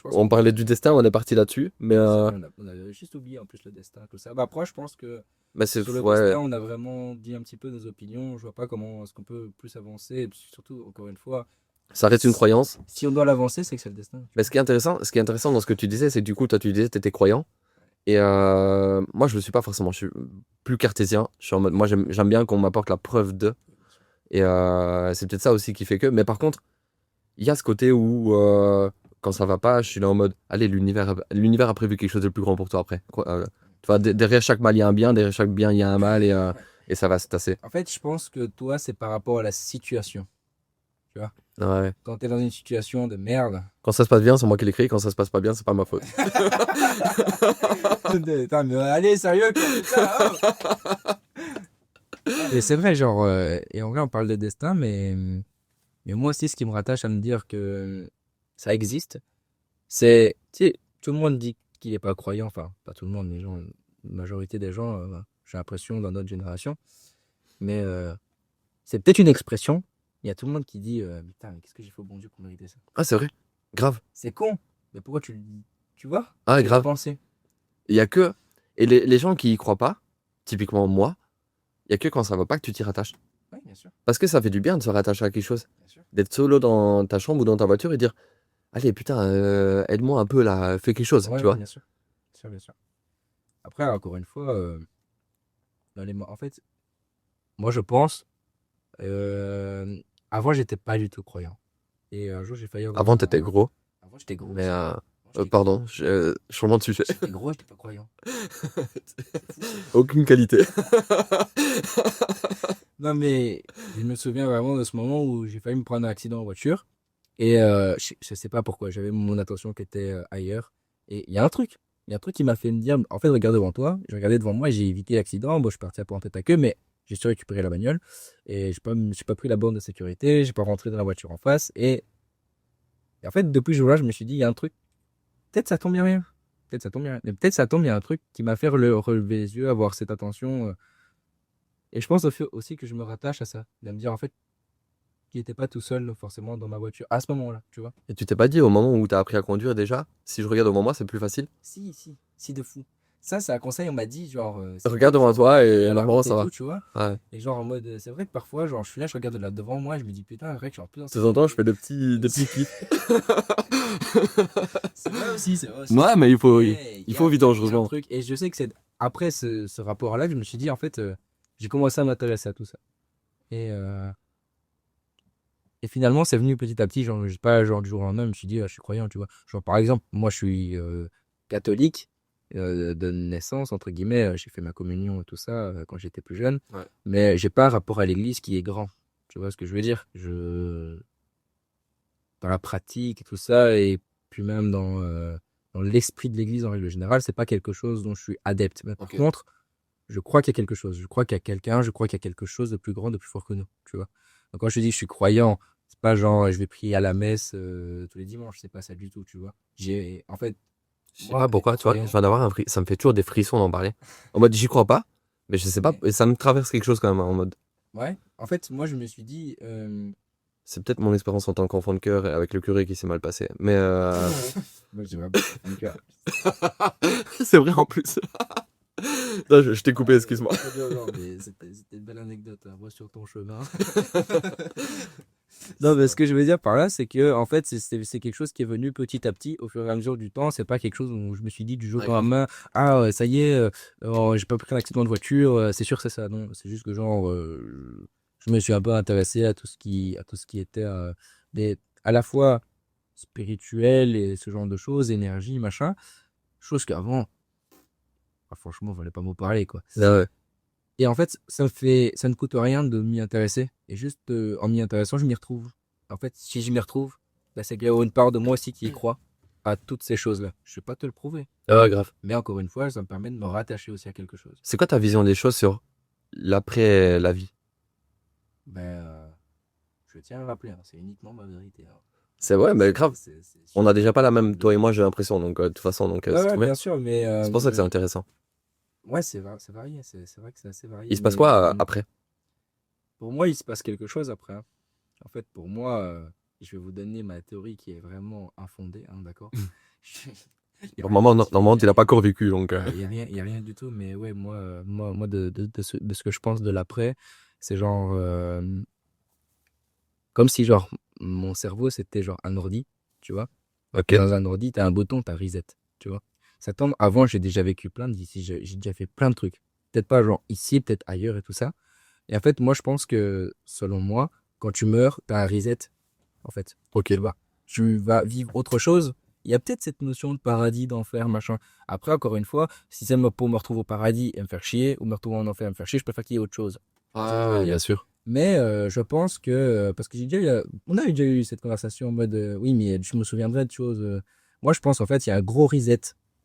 pense on parlait du destin, on est parti là-dessus. Mais on a juste oublié en plus le destin, tout ça. Bah, après, je pense que c'est sur le ouais. destin, on a vraiment dit un petit peu nos opinions. Je vois pas comment est-ce qu'on peut plus avancer. Et puis surtout, encore une fois, Ça reste une croyance. Si on doit l'avancer, c'est que c'est le destin. Mais ce qui est intéressant dans ce que tu disais, c'est que du coup, toi, tu disais que tu étais croyant. Et moi, je le suis pas forcément. Je suis plus cartésien. Je suis en mode, moi, j'aime bien qu'on m'apporte la preuve de. Et c'est peut-être ça aussi qui fait que. Mais par contre, il y a ce côté où, quand ça va pas, je suis là en mode, allez, l'univers a prévu quelque chose de plus grand pour toi après. Quoi, tu vois, derrière chaque mal, il y a un bien, derrière chaque bien, il y a un mal, et ça va se tasser. En fait, je pense que toi, c'est par rapport à la situation. Tu vois, Ouais. quand tu es dans une situation de merde. Quand ça se passe bien, c'est moi qui l'écris. Quand ça se passe pas bien, c'est pas ma faute. Putain, mais allez, sérieux, quoi, putain, oh. Et c'est vrai, genre, et en vrai, on parle de destin, mais moi aussi, ce qui me rattache à me dire que ça existe, c'est, tu sais, tout le monde dit qu'il n'est pas croyant, enfin, pas tout le monde, mais genre, la majorité des gens, j'ai l'impression, dans notre génération, mais c'est peut-être une expression. Il y a tout le monde qui dit, putain, mais qu'est-ce que j'ai fait au bon Dieu pour mériter ça? Ah, c'est vrai. Grave. C'est con, mais pourquoi tu le dis? Tu vois? Ah, Tu vas grave. penser. Il y a que. Et les gens qui y croient pas, typiquement moi, il y a que quand ça va pas que tu t'y rattaches. Oui, bien sûr, Parce que ça fait du bien de se rattacher à quelque chose. bien sûr. D'être solo dans ta chambre ou dans ta voiture et dire, allez, putain, aide-moi un peu là, fais quelque chose, Ouais, tu ouais, vois. bien sûr. Bien sûr, bien sûr. Après, encore une fois, en fait, moi, je pense, euh, avant, j'étais pas du tout croyant. Et un jour, j'ai failli avoir Avant, t'étais gros, Avant, j'étais gros mais aussi. Avant, j'étais gros. pardon, changement de sujet. J'étais gros, j'étais pas croyant. Aucune qualité. Non, mais je me souviens vraiment de ce moment où j'ai failli me prendre un accident en voiture. Et je sais pas pourquoi, j'avais mon attention qui était ailleurs. Et il y a un truc. Il y a un truc qui m'a fait me dire, en fait, regarde devant toi. J'ai regardé devant moi et j'ai évité l'accident. Bon, je suis parti à en tête à queue, mais j'ai su récupérer la bagnole. Et j'ai pas pris la borne de sécurité. J'ai pas rentré dans la voiture en face. Et en fait, depuis ce jour-là, je me suis dit, il y a un truc. Peut-être ça tombe bien rien. Peut-être ça tombe bien rien. Mais peut-être ça tombe, il y a un truc qui m'a fait relever les yeux, avoir cette attention. Et je pense aussi que je me rattache à ça. De me dire, en fait, qu'il n'était pas tout seul forcément dans ma voiture à ce moment-là, tu vois. Et tu t'es pas dit au moment où t'as appris à conduire déjà, si je regarde devant moi, c'est plus facile. Si de fou. Ça, c'est un conseil, on m'a dit, genre, c'est Regarde cool, devant genre, toi de et la normalement route et ça va. tout, tu vois. Ouais. Et genre, en mode, c'est vrai que parfois, genre, je suis là, je regarde là devant moi, et je me dis, putain, vrai que je suis en plus dans De temps en temps, je fais des petits C'est kiffs. c'est vrai aussi. Ouais, mais Mais il faut vite il y a un dangereusement. truc, et je sais que c'est après ce rapport-là que je me suis dit, en fait, j'ai commencé à m'intéresser à tout ça. Et, euh, et finalement, c'est venu petit à petit, genre, je sais pas, genre, du jour au lendemain, je me suis dit, ah, je suis croyant, tu vois. Genre, par exemple, moi, je suis catholique de naissance, entre guillemets, j'ai fait ma communion et tout ça quand j'étais plus jeune, Ouais. mais j'ai pas un rapport à l'église qui est grand. Tu vois ce que je veux dire? Dans la pratique et tout ça, et puis même dans l'esprit de l'église en règle générale, c'est pas quelque chose dont je suis adepte. Mais par Ok. contre, je crois qu'il y a quelque chose. Je crois qu'il y a quelqu'un, je crois qu'il y a quelque chose de plus grand, de plus fort que nous, tu vois. Donc quand je te dis que je suis croyant, c'est pas genre je vais prier à la messe tous les dimanches, c'est pas ça du tout, tu vois. En fait, Je sais moi, pas pourquoi, être tu vois, croyant, je viens d'avoir ça me fait toujours des frissons d'en parler. En mode, j'y crois pas, mais je sais pas, mais et ça me traverse quelque chose quand même, hein, en mode, ouais, en fait, moi je me suis dit, c'est peut-être mon expérience en tant qu'enfant de cœur et avec le curé qui s'est mal passé. Mais moi j'ai vraiment un cœur. c'est vrai en plus. Non, je t'ai coupé, excuse-moi. Mais c'était une belle anecdote à voir sur ton chemin. Non, mais ce que je veux dire par là, c'est que en fait, c'est quelque chose qui est venu petit à petit au fur et à mesure du temps. C'est pas quelque chose où je me suis dit du jour Ouais, au grave. lendemain, ah ça y est, j'ai pas pris un accident de voiture, c'est sûr que c'est ça. Non, c'est juste que genre, je me suis un peu intéressé à tout ce qui était à la fois spirituel et ce genre de choses, énergie, machin. Chose qu'avant, ah, franchement, il fallait pas m'en parler, quoi. Là, ouais. Et en fait, ça ne coûte rien de m'y intéresser. Et juste en m'y intéressant, je m'y retrouve. En fait, si je m'y retrouve, bah, c'est qu'il y a une part de moi aussi qui y croit à toutes ces choses-là. Je ne vais pas te le prouver. Ah ouais, grave. Mais encore une fois, ça me permet de me rattacher aussi à quelque chose. C'est quoi ta vision des choses sur l'après la vie? Ben, je tiens à le rappeler, hein, c'est uniquement ma vérité, hein. C'est vrai, mais grave. On a déjà pas la même, toi et moi, Ouais, j'ai l'impression, donc de toute façon, donc c'est ouais, trop bien. bien sûr, mais C'est pour ça que c'est intéressant. ouais, c'est varié. C'est vrai que c'est assez varié. Il se passe Mais quoi après? pour moi, il se passe quelque chose après, hein. En fait, pour moi, je vais vous donner ma théorie qui est vraiment infondée, hein, d'accord? Il y a rien, Normalement, tu l'as pas encore vécu, donc. il y a rien du tout, mais ouais, moi de ce que je pense de l'après, c'est genre, comme si genre, mon cerveau, c'était genre un ordi, tu vois. Ok. Et dans un ordi, tu as un bouton, tu as reset, tu vois. Ça tombe, avant, j'ai déjà vécu plein d'ici, j'ai déjà fait plein de trucs. Peut-être pas genre ici, peut-être ailleurs et tout ça. Et en fait, moi, je pense que, selon moi, quand tu meurs, tu as un reset, en fait. Ok. Tu vois, tu vas vivre autre chose. Il y a peut-être cette notion de paradis, d'enfer, machin. Après, encore une fois, si c'est pour me retrouver au paradis et me faire chier, ou me retrouver en enfer et me faire chier, je préfère qu'il y ait autre chose. Tu vois ce que je veux Ouais, dire? bien sûr. Mais je pense que, parce que on a déjà eu cette conversation en mode, oui, mais je me souviendrai de choses. Moi, je pense en fait, il y a un gros reset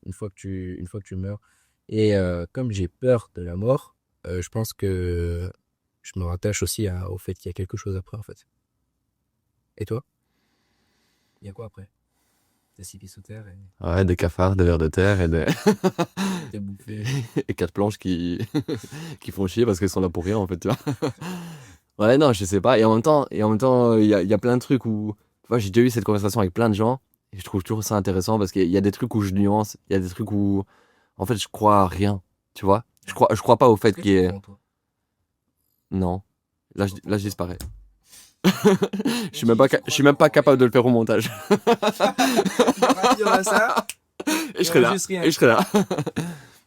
une fois que tu meurs. Et comme j'ai peur de la mort, je pense que je me rattache aussi au fait qu'il y a quelque chose après, en fait. Et toi? Il y a quoi après? T'es six pieds sous terre Ouais, des cafards, des vers de terre et t'es bouffé. et quatre planches qui... qui font chier parce qu'elles sont là pour rien, en fait, tu vois. Ouais, non, je sais pas. Et en même temps, il y a plein de trucs où. Tu vois, j'ai déjà eu cette conversation avec plein de gens. Et je trouve toujours ça intéressant parce qu'il y a des trucs où je nuance. Il y a des trucs où. En fait, je crois à rien. Tu vois? Je crois pas au Est-ce fait que qu'il tu y ait. crois en toi? Non. Là, je, Pourquoi là, pas? je disparais. Je Mais suis même pas, tu je crois suis même pas en capable de rien. le faire au montage. Il y aura ça, Et il je y serai aura là. juste rien. Et je serai là.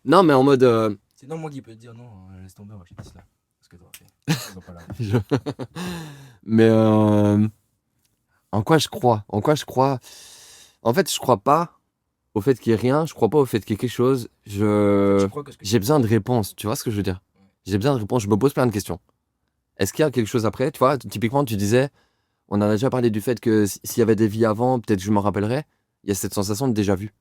Non, mais en mode. Sinon, moi qui peux te dire non, laisse tomber, on va chez Tesla. Parce que toi, ok, on va pas là. je- Mais en quoi je crois? En quoi je crois? En fait, je crois pas au fait qu'il y ait rien. Je crois pas au fait qu'il y ait quelque chose. En fait, tu crois que ce que J'ai tu besoin de crois. réponses. Tu vois ce que je veux dire? Ouais. J'ai besoin de réponses. Je me pose plein de questions. Est-ce qu'il y a quelque chose après? Tu vois, typiquement, tu disais, on en a déjà parlé du fait que s'il y avait des vies avant, peut-être je m'en rappellerais. Il y a cette sensation de déjà vu.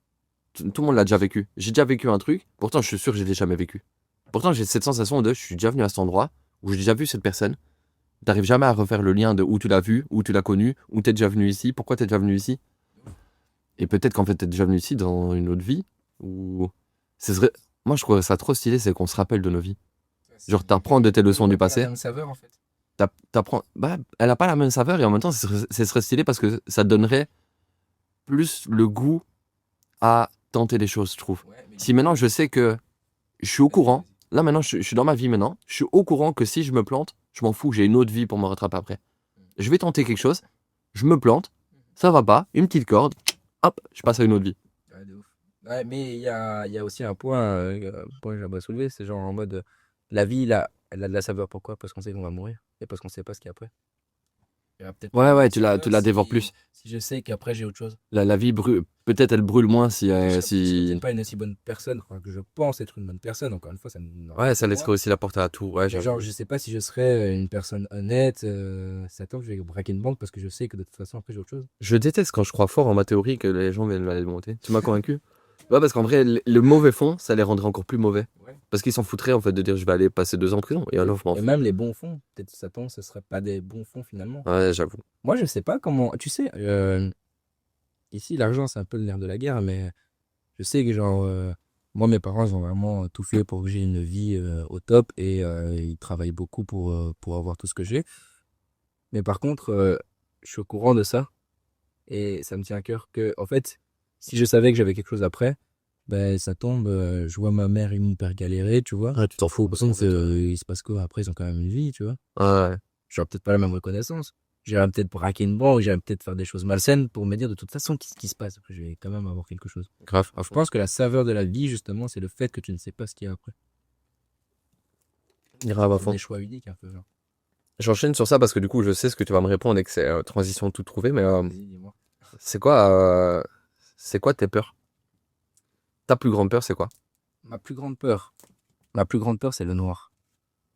Tout le monde l'a déjà vécu. J'ai déjà vécu un truc. Pourtant, je suis sûr que je l'ai jamais vécu. Pourtant, j'ai cette sensation de je suis déjà venu à cet endroit où j'ai déjà vu cette personne. T'arrives jamais à refaire le lien de où tu l'as vu, où tu l'as connu, où t'es déjà venu ici, pourquoi t'es déjà venu ici. Et peut-être qu'en fait t'es déjà venu ici dans une autre vie. Ou ce serait... Moi je trouverais ça trop stylé, c'est qu'on se rappelle de nos vies. Genre t'apprends de tes leçons du Pas la passé. même saveur en fait. T'apprends... Bah, elle a pas la même saveur et en même temps ce serait stylé parce que ça donnerait plus le goût à tenter les choses, je trouve. Ouais, mais du Si coup, maintenant je sais que je suis au vas-y, courant, vas-y. là maintenant je suis dans ma vie maintenant, je suis au courant que si je me plante, je m'en fous, j'ai une autre vie pour me rattraper après. Je vais tenter quelque chose, je me plante, ça va pas, une petite corde, hop, je passe à une autre vie. Ouais, de ouf. Ouais, mais il y a aussi un point que j'aimerais soulever, c'est genre en mode la vie, là, elle a de la saveur. Pourquoi? Parce qu'on sait qu'on va mourir et parce qu'on sait pas ce qu'il y a après. Il y aura peut-être Ouais, moins ouais, de tu la saveur dévores plus. si je sais qu'après j'ai autre chose. La vie brûle, peut-être elle brûle moins si, Je serais si... peut-être pas une aussi bonne personne, enfin, que je pense être une bonne personne, encore une fois, ça Ouais, n'engage que ça moi. laisserait aussi la porte à tout, ouais, Mais genre, j'avoue. je sais pas si je serais une personne honnête, ça tombe, je vais braquer une banque parce que je sais que de toute façon après j'ai autre chose. Je déteste quand je crois fort en ma théorie que les gens viennent aller monter. Tu m'as convaincu? Ouais, parce qu'en vrai, le mauvais fond, ça les rendrait encore plus mauvais. Ouais. Parce qu'ils s'en foutraient en fait de dire je vais aller passer 2 ans en prison. Et alors, je m'en Et fous. même les bons fonds, peut-être ça tombe, ce serait pas des bons fonds finalement. Ouais, j'avoue. Moi, je sais pas comment. Tu sais, ici, l'argent, c'est un peu le nerf de la guerre, mais je sais que, genre, moi, mes parents, ils ont vraiment tout fait pour que j'ai une vie au top et ils travaillent beaucoup pour avoir tout ce que j'ai. Mais par contre, je suis au courant de ça et ça me tient à cœur que, en fait, si je savais que j'avais quelque chose après, ben, ça tombe, je vois ma mère et mon père galérer, tu vois. Ouais, tu t'en fous. De toute façon, il se passe quoi après, ils ont quand même une vie, tu vois. Ouais, J'aurais peut-être pas la même reconnaissance. J'irais peut-être braquer une banque, j'irais peut-être faire des choses malsaines pour me dire de toute façon qu'est-ce qui se passe. Je vais quand même avoir quelque chose. grave. Alors je pense que la saveur de la vie, justement, c'est le fait que tu ne sais pas ce qu'il y a après. Grave à Comme fond. des choix uniques un peu, genre. J'enchaîne sur ça parce que du coup, je sais ce que tu vas me répondre et que c'est transition tout trouvé. Mais Vas-y, dis-moi. c'est quoi, c'est quoi tes peurs? Ta plus grande peur, c'est quoi? Ma plus grande peur. Ma plus grande peur, c'est le noir.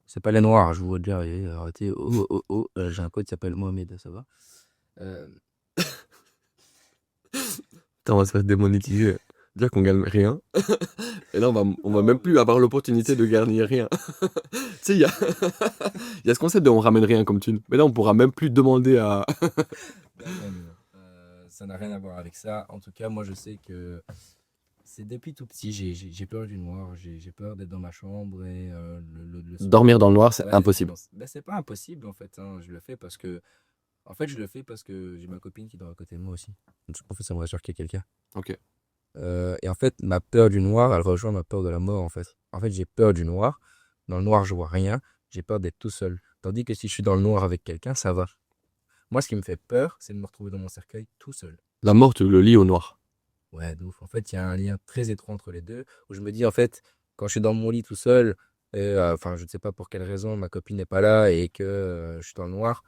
C'est pas les noirs, je vous dire, arrêtez. Oh, oh, oh. J'ai un pote qui s'appelle Mohamed, ça va. Euh, Putain, on va se faire démonétiser. Dire qu'on gagne rien. Et là, on va même plus avoir l'opportunité de gagner rien. Tu sais, il y a, il y a ce concept de on ramène rien comme thune. Mais là, on pourra même plus demander à. non, non, non. Ça n'a rien à voir avec ça. En tout cas, moi, je sais que c'est depuis tout petit, j'ai peur du noir, j'ai peur d'être dans ma chambre et le soir. Dormir dans le noir, c'est Ouais, impossible. ben, c'est pas impossible en fait, hein. Je le fais parce que. En fait, je le fais parce que j'ai ma copine qui dort à côté de moi aussi. Donc, en fait, ça me rassure qu'il y ait quelqu'un. Ok. Et en fait, ma peur du noir, elle rejoint ma peur de la mort en fait. En fait, j'ai peur du noir. Dans le noir, je vois rien. J'ai peur d'être tout seul. Tandis que si je suis dans le noir avec quelqu'un, ça va. Moi, ce qui me fait peur, c'est de me retrouver dans mon cercueil tout seul. La mort te le lit au noir. Ouais, de ouf. En fait, il y a un lien très étroit entre les deux, où je me dis, en fait, quand je suis dans mon lit tout seul, enfin, je ne sais pas pour quelle raison, ma copine n'est pas là et que je suis dans le noir,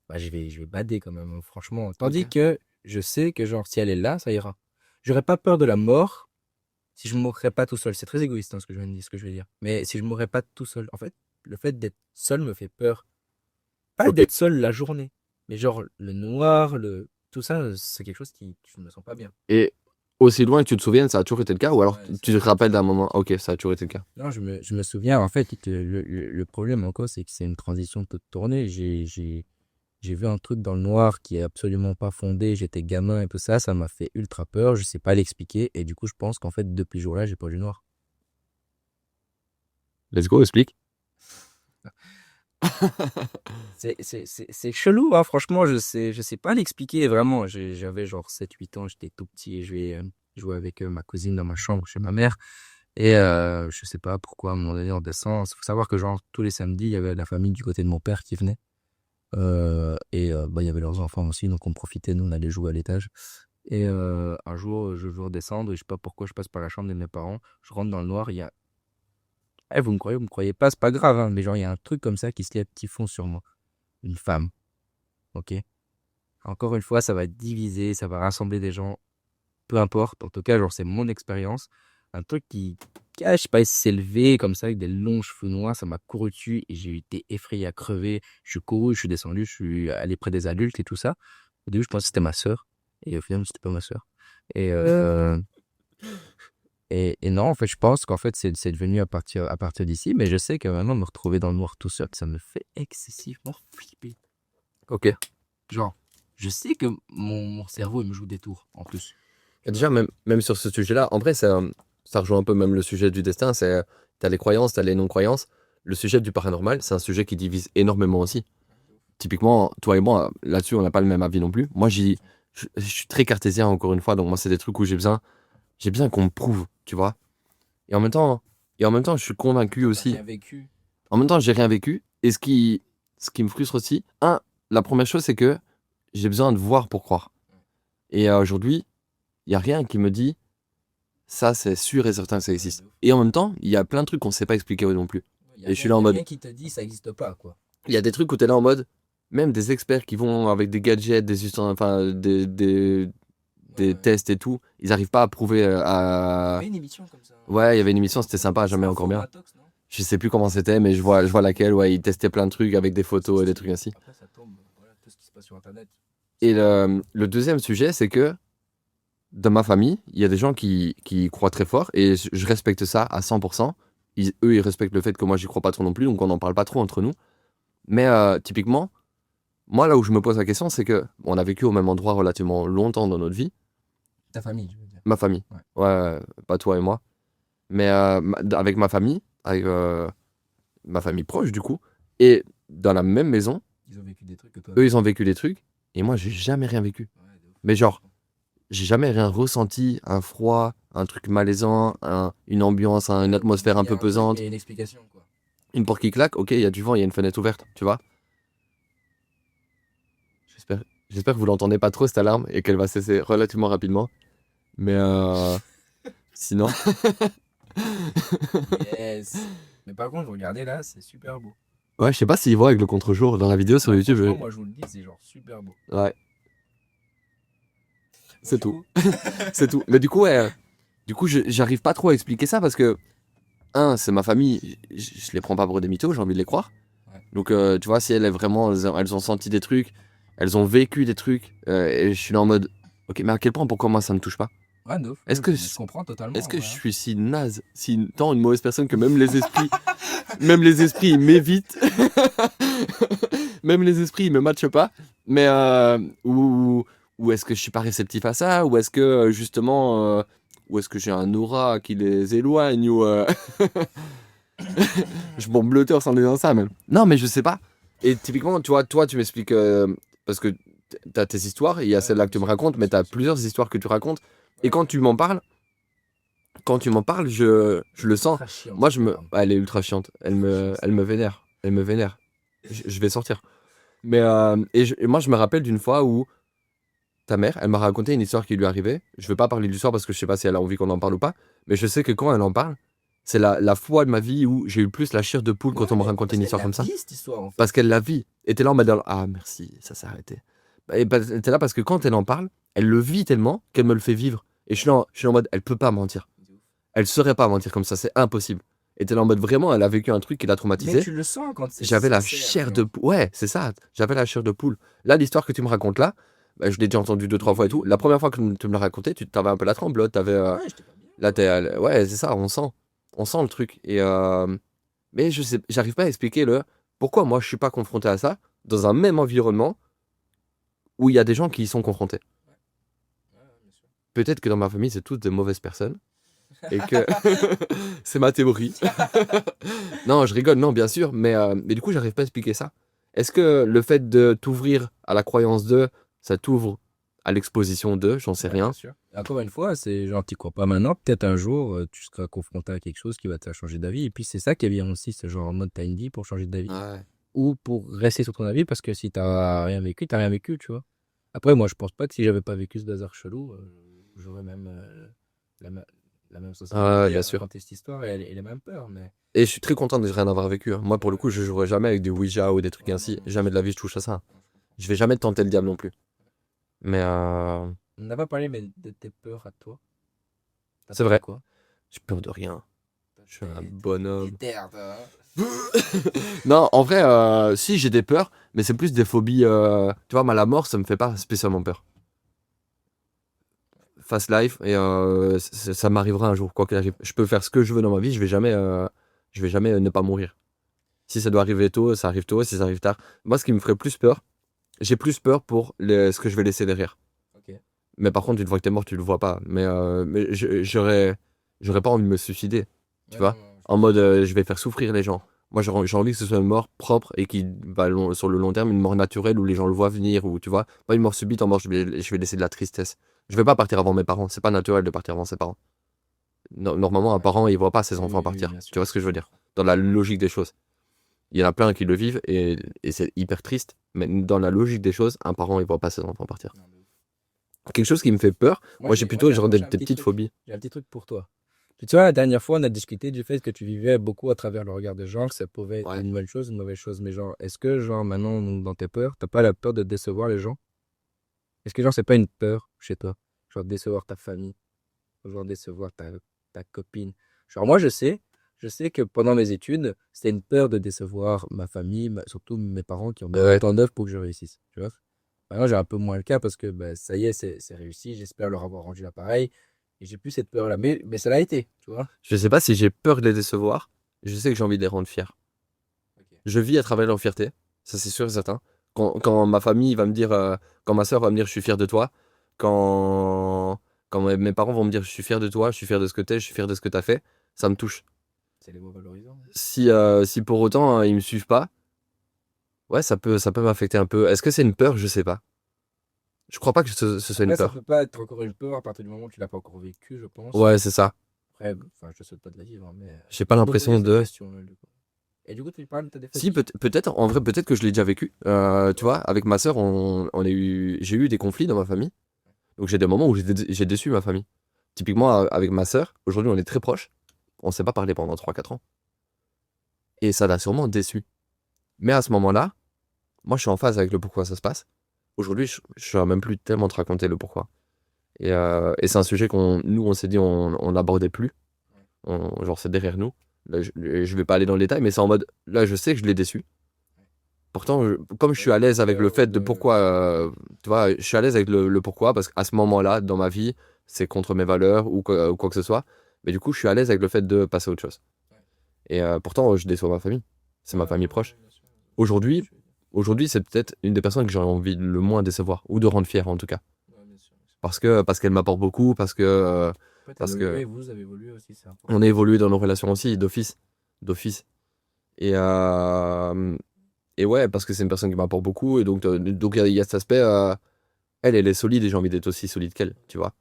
bah, je vais bader quand même, hein, franchement. Tandis Ok. que je sais que, genre, si elle est là, ça ira. J'aurais pas peur de la mort si je mourrais pas tout seul. C'est très égoïste, hein, ce que je viens de dire, ce que je vais dire. Mais si je mourrais pas tout seul, en fait, le fait d'être seul me fait peur. Pas Ok. d'être seul la journée, mais genre le noir, tout ça, c'est quelque chose qui je me sens pas bien. Et aussi loin que tu te souviennes, ça a toujours été le cas, ou alors Ouais, ça tu a te toujours été rappelles le d'un cas. moment, ok, ça a toujours été le cas. Non, je me souviens, en fait, le problème encore, c'est que c'est une transition toute tournée. J'ai vu un truc dans le noir qui est absolument pas fondé. J'étais gamin et tout ça, ça m'a fait ultra peur. Je sais pas l'expliquer. Et du coup, je pense qu'en fait, depuis ce jour-là, j'ai pas vu le noir. Let's go, explique. C'est chelou, hein, franchement, je sais pas l'expliquer vraiment. J'avais genre 7 8 ans, j'étais tout petit et je vais jouer avec ma cousine dans ma chambre chez ma mère. Et je sais pas pourquoi, à un moment donné, on descend. Il faut savoir que genre tous les samedis, il y avait la famille du côté de mon père qui venait. Et bah, il y avait leurs enfants aussi, donc on profitait, nous, on allait jouer à l'étage. Et un jour, je veux redescendre et je sais pas pourquoi je passe par la chambre de mes parents. Je rentre dans le noir, il y a... Eh, vous me croyez pas, c'est pas grave, hein, mais genre, il y a un truc comme ça qui se lève, qui fond sur moi. Une femme, ok? Encore une fois, ça va diviser, ça va rassembler des gens, peu importe. En tout cas, genre, c'est mon expérience. Un truc je sais pas, il s'est levé comme ça avec des longs cheveux noirs, ça m'a couru dessus et j'ai été effrayé à crever. Je suis couru, je suis descendu, je suis allé près des adultes et tout ça. Au début, je pensais que c'était ma sœur et au final, c'était pas ma sœur. Et, et non, en fait, je pense qu'en fait, c'est devenu à partir d'ici, mais je sais que maintenant, me retrouver dans le noir tout seul, ça me fait excessivement flipper. Ok. Genre, je sais que mon cerveau, il me joue des tours en plus. Et Tu vois? déjà, même sur ce sujet-là, en vrai, ça rejoint un peu même le sujet du destin. T'as les croyances, t'as les non-croyances. Le sujet du paranormal, c'est un sujet qui divise énormément aussi. Typiquement, toi et moi, là-dessus, on n'a pas le même avis non plus. Moi, je suis très cartésien, encore une fois. Donc, moi, c'est des trucs où j'ai besoin qu'on me prouve, tu vois. Et en même temps, je suis convaincu T'as aussi. rien vécu. En même temps, j'ai rien vécu. Et ce qui me frustre aussi, la première chose, c'est que j'ai besoin de voir pour croire. Et aujourd'hui, il n'y a rien qui me dit ça, c'est sûr et certain que ça Ouais, existe. de ouf. Et en même temps, il y a plein de trucs qu'on ne sait pas expliquer non plus. Il n'y a Et je suis rien, là en y a mode, rien qui te dit ça n'existe pas, quoi. il y a des trucs où tu es là en mode, même des experts qui vont avec des gadgets, enfin, des Ouais. tests et tout, ils n'arrivent pas à prouver Il y à. avait une émission comme ça, hein. Ouais, il y avait une émission, c'était sympa, C'est jamais encore bien. Informatox, non? Je sais plus comment c'était, mais je vois laquelle, ouais, ils testaient plein de trucs avec des C'est photos et des trucs stylé. ainsi. Après, ça tombe. Voilà, tout ce qui se passe sur Internet. Et C'est vrai. le deuxième sujet, c'est que dans ma famille, il y a des gens qui y croient très fort et je respecte ça à 100%. Eux, ils respectent le fait que moi, j'y crois pas trop non plus, donc on n'en parle pas trop entre nous. Mais typiquement, moi, là où je me pose la question, c'est que on a vécu au même endroit relativement longtemps dans notre vie, Ta famille, je veux dire. ma famille. Ouais. Ouais, pas toi et moi. Mais avec ma famille, avec ma famille proche du coup, et dans la même maison, Ils ont vécu des trucs que toi, eux, non. ils ont vécu des trucs, et moi, j'ai jamais rien vécu. Ouais, de ouf. Mais Je genre, comprends. j'ai jamais rien ressenti, un froid, un truc malaisant, une ambiance, une Ouais, tu te dis, atmosphère il un y a peu un truc, mais il pesante, y a une explication, quoi. une porte qui claque, ok, il y a du vent, il y a une fenêtre ouverte, tu vois. J'espère, j'espère que vous l'entendez pas trop cette alarme et qu'elle va cesser relativement rapidement. Mais sinon, Yes. Mais par contre, regardez là, c'est super beau. ouais, je sais pas s'il voit avec le contre-jour dans la vidéo sur Non, YouTube. franchement, moi, je vous le dis, c'est genre super beau. Ouais, Bon, c'est du tout, coup, c'est tout. Mais du coup, ouais, du coup, j'arrive pas trop à expliquer ça parce que c'est ma famille, je les prends pas pour des mythos, j'ai envie de les croire. ouais. Donc, tu vois, si elles ont senti des trucs, elles ont vécu des trucs, et je suis là en mode, ok, mais à quel point, pourquoi moi ça me touche pas? Ouais, de ouf. Est-ce Ouais, que, je comprends totalement, est-ce en que vrai, je hein. suis si naze, si tant une mauvaise personne que même les esprits ils m'évitent, même les esprits ils me matchent pas, mais ou est-ce que je suis pas réceptif à ça, ou est-ce que justement, ou est-ce que j'ai un aura qui les éloigne, ou je bombe le torse en disant ça même. Non, mais je sais pas. Et typiquement, tu vois, toi, tu m'expliques parce que t'as tes histoires, il y a Ouais, celle-là moi que tu me aussi, racontes, moi mais aussi, t'as moi aussi. plusieurs histoires que tu racontes. Et Ouais, ouais. quand tu m'en parles, je le sens. Ultra chiant, Moi, cette alarme. elle est ultra chiante. Elle Ultra chiant, me, cette elle me alarme. vénère. Elle me vénère. Je vais sortir. Et moi, je me rappelle d'une fois où ta mère, elle m'a raconté une histoire qui lui est arrivée. Je veux pas parler de l'histoire parce que je sais pas si elle a envie qu'on en parle ou pas. Mais je sais que quand elle en parle, c'est la fois de ma vie où j'ai eu le plus la chair de poule quand on me racontait une histoire comme ça. cette histoire, en fait. Parce qu'elle la vit. Et t'es là en mode, ah merci, ça s'est arrêté. Et bah, t'es là parce que quand elle en parle, elle le vit tellement qu'elle me le fait vivre. Et je suis en mode, elle peut pas mentir. Elle saurait pas mentir comme ça, c'est impossible. Et t'es là en mode, vraiment, elle a vécu un truc qui l'a Mais traumatisé. tu le sens quand c'est J'avais la sincère, chair de genre. poule. Ouais, c'est ça. J'avais la chair de poule. Là, l'histoire que tu me racontes là, bah, je l'ai déjà entendue 2, 3 fois et tout. La première fois que tu me l'as raconté, tu t'avais un peu la tremblote. Ouais, j'étais pas bien. Là, ouais, c'est ça. On sent. On sent le truc. Mais je sais, j'arrive pas à expliquer pourquoi moi je suis pas confronté à ça dans un même environnement où il y a des gens qui y sont confrontés. Ouais, bien sûr. Peut-être que dans ma famille, c'est toutes des mauvaises personnes et que c'est ma théorie. Non, je rigole, non, bien sûr, mais du coup, j'arrive pas à expliquer ça. Est-ce que le fait de t'ouvrir à la croyance d'eux, ça t'ouvre à l'exposition d'eux? J'en sais Ouais, bien rien. sûr. Et encore une fois, c'est genre, t'y crois pas maintenant. Peut-être un jour, tu seras confronté à quelque chose qui va te faire changer d'avis. Et puis, c'est ça qui est bien aussi, c'est genre en mode t'as une vie pour changer d'avis. Ouais. Ou pour rester sur ton avis, parce que si t'as rien vécu, t'as rien vécu, tu vois. Après, moi, je pense pas que si j'avais pas vécu ce bazar chelou, j'aurais même la, ma- la même Ah ouais, sensibilité bien à sûr. raconter cette histoire et les mêmes peurs. Mais Et je suis très content de rien avoir vécu, hein. Moi, pour le coup, je jouerai jamais avec des Ouija ou des trucs ouais, non, ainsi. non, Jamais de la vie, je touche à ça. Je vais jamais tenter le diable non plus. Mais on n'a pas parlé mais de tes peurs à toi. T'as c'est peur de vrai, quoi? j'ai peur de rien. Je suis un T'es bonhomme. terre, toi, hein. Non, en vrai, si j'ai des peurs, mais c'est plus des phobies. Tu vois, moi, la mort, ça me fait pas spécialement peur. Fast life, et ça m'arrivera un jour, quoi qu'il arrive. Je peux faire ce que je veux dans ma vie, je vais jamais ne pas mourir. Si ça doit arriver tôt, ça arrive tôt. Si ça arrive tard, moi, ce qui me ferait plus peur, j'ai plus peur pour ce que je vais laisser derrière. Ok. Mais par contre, une fois que t'es mort, tu le vois pas. Mais j'aurais pas envie de me suicider, tu Ouais, non, vois. non, je En comprends. mode, je vais faire souffrir les gens. Moi, j'ai envie que ce soit une mort propre et qui va sur le long terme, une mort naturelle où les gens le voient venir, ou tu vois, pas une mort subite en mort, je vais laisser de la tristesse. Je vais pas partir avant mes parents, c'est pas naturel de partir avant ses parents. Normalement, un Ouais. parent, il voit pas ses Oui, enfants oui, oui, partir. bien Tu sûr. vois ce que je veux Je dire? comprends. Dans la logique des choses. Il y en a plein qui le vivent et c'est hyper triste, mais dans la logique des choses, un parent, il voit pas ses enfants partir. Non, de ouf. Quelque chose qui me fait peur, moi j'ai plutôt genre Moi, des, j'ai un des petit petites truc. phobies. J'ai un petit truc pour toi. Tu vois, la dernière fois, on a discuté du fait que tu vivais beaucoup à travers le regard des gens, que ça pouvait être Ouais. une bonne chose, une mauvaise chose. Mais genre, est-ce que, genre, maintenant, dans tes peurs, t'as pas la peur de décevoir les gens? Est-ce que, genre, c'est pas une peur chez toi? Genre, décevoir ta famille, ou genre, décevoir ta copine. Genre, moi, je sais que pendant mes études, c'était une peur de décevoir ma famille, surtout mes parents qui ont mis Ouais. tout en œuvre pour que je réussisse. Tu vois? Maintenant, j'ai un peu moins le cas parce que bah, ça y est, c'est réussi. J'espère leur avoir rendu l'appareil. Et j'ai plus cette peur-là. Mais ça l'a été, tu vois. Je sais pas si j'ai peur de les décevoir, je sais que j'ai envie de les rendre fiers. Ok. Je vis à travers leur fierté, ça c'est sûr et certain. Quand ma famille va me dire, quand ma soeur va me dire je suis fier de toi, quand mes parents vont me dire je suis fier de toi, je suis fier de ce que t'es, je suis fier de ce que t'as fait, ça me touche. C'est les mots valorisants. Si pour autant ils me suivent pas, ouais, ça peut m'affecter un peu. Est-ce que c'est une peur? Je sais pas. Je crois pas que ce soit une Après, ça peur. peut pas être encore une peur à partir du moment où tu l'as pas encore vécu, je pense. Ouais, c'est ça. Après, enfin, je te souhaite pas de la vivre, hein, mais J'ai pas je me posais l'impression cette de. question-là, du coup. Et du coup, tu parles, t'as des Si, phobies? peut-être, en vrai, peut-être que je l'ai déjà vécu. Tu vois, avec ma sœur, j'ai eu des conflits dans ma famille. Donc j'ai des moments où j'ai déçu ma famille. Typiquement, avec ma sœur, aujourd'hui, on est très proches. On s'est pas parlé pendant 3, 4 ans. Et ça l'a sûrement déçu. Mais à ce moment-là, moi, je suis en phase avec le pourquoi ça se passe. Aujourd'hui, je saurais même plus tellement te raconter le pourquoi. Et c'est un sujet nous, on s'est dit, on n'abordait plus. Genre, c'est derrière nous. Là, je vais pas aller dans le détail, mais c'est en mode, là, je sais que je l'ai déçu. Pourtant, comme je suis à l'aise avec le fait de pourquoi, tu vois, je suis à l'aise avec le pourquoi, parce qu'à ce moment-là, dans ma vie, c'est contre mes valeurs ou quoi que ce soit. Mais du coup, je suis à l'aise avec le fait de passer à autre chose. Et pourtant, je déçois ma famille. C'est ma famille proche. Aujourd'hui, aujourd'hui, c'est peut-être une des personnes que j'aurais envie le moins décevoir, ou de rendre fière en tout cas. Parce qu'elle m'apporte beaucoup, parce que Vous avez évolué aussi, c'est on important. a évolué dans nos relations aussi, d'office. Et, euh, et ouais, parce que c'est une personne qui m'apporte beaucoup, et donc il y a cet aspect, elle est solide, et j'ai envie d'être aussi solide qu'elle, tu vois.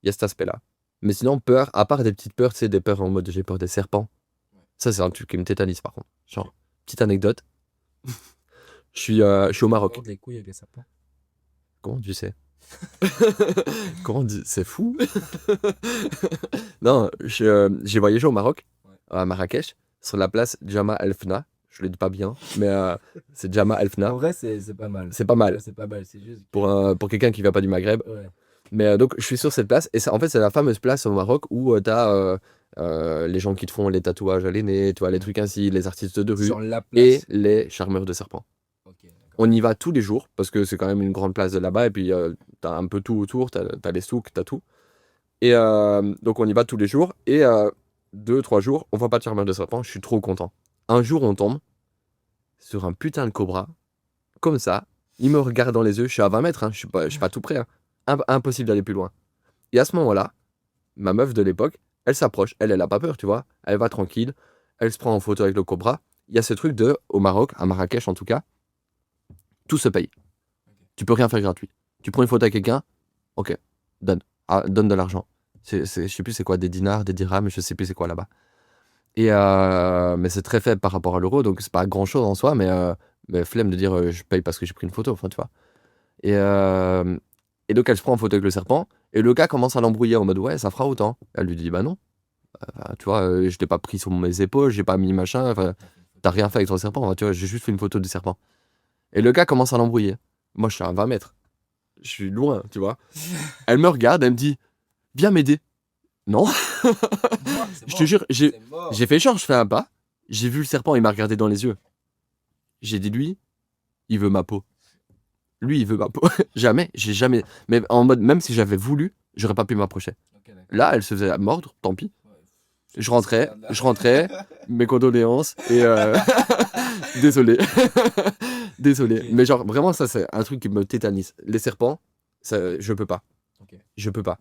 Il y a cet aspect-là. Mais sinon, peur, à part des petites peurs, tu sais, des peurs en mode j'ai peur des serpents. Ça, c'est un truc qui me tétanise par contre. Genre, petite anecdote. Je suis au Maroc. Mordre les couilles avec les serpents. Comment tu sais? C'est fou. Non, j'ai voyagé au Maroc, Ouais. à Marrakech, sur la place Jama El Fna. Je le dis pas bien, mais c'est Jama El En Fna. vrai, c'est pas mal. C'est pas mal Ouais, c'est pas mal, c'est juste. pour quelqu'un qui vient pas du Maghreb. Ouais. Mais donc, je suis sur cette place, et en fait, c'est la fameuse place au Maroc où t'as les gens qui te font les tatouages à l'aîné, tu vois, les trucs ainsi, les artistes de rue, Sur la et place. les charmeurs de serpents. Ok, d'accord. On y va tous les jours, parce que c'est quand même une grande place de là-bas, et puis t'as un peu tout autour, t'as les souks, t'as tout. Et donc, on y va tous les jours, et 2, 3 jours, on voit pas de charmeur de serpents, je suis trop content. Un jour, on tombe sur un putain de cobra, comme ça, il me regarde dans les yeux, je suis à 20 mètres, hein, je suis pas tout près, hein. Impossible d'aller plus loin. Et à ce moment-là, ma meuf de l'époque, elle s'approche, elle a pas peur, tu vois. Elle va tranquille, elle se prend en photo avec le cobra. Il y a ce truc au Maroc, à Marrakech en tout cas, tout se paye. Tu peux rien faire gratuit. Tu prends une photo avec quelqu'un, ok, donne. Ah, donne de l'argent. Je sais plus c'est quoi, des dinars, des dirhams, je sais plus c'est quoi là-bas. Et mais c'est très faible par rapport à l'euro, donc c'est pas grand-chose en soi, mais flemme de dire je paye parce que j'ai pris une photo, enfin tu vois. Et, euh, et donc elle se prend en photo avec le serpent, et le gars commence à l'embrouiller en mode ouais, ça fera autant. Elle lui dit bah non. Enfin, tu vois, je t'ai pas pris sur mes épaules, j'ai pas mis machin, enfin, t'as rien fait avec ton serpent, enfin, tu vois, j'ai juste fait une photo du serpent. Et le gars commence à l'embrouiller. Moi, je suis à 20 mètres. Je suis loin, tu vois. Elle me regarde, elle me dit, viens m'aider. Non, C'est je te mort. jure, C'est mort. j'ai fait genre, je fais un pas, j'ai vu le serpent, il m'a regardé dans les yeux. J'ai dit, lui, il veut ma peau. Lui, il veut ma peau. Jamais, j'ai jamais. Mais en mode, même si j'avais voulu, j'aurais pas pu m'approcher. Ok, d'accord. Là, elle se faisait mordre, tant pis. Ouais. Je rentrais, mes condoléances, et désolé. Désolé. Ok. Mais genre, vraiment, ça, c'est un truc qui me tétanise. Les serpents, ça, je peux pas. Ok. Je peux pas.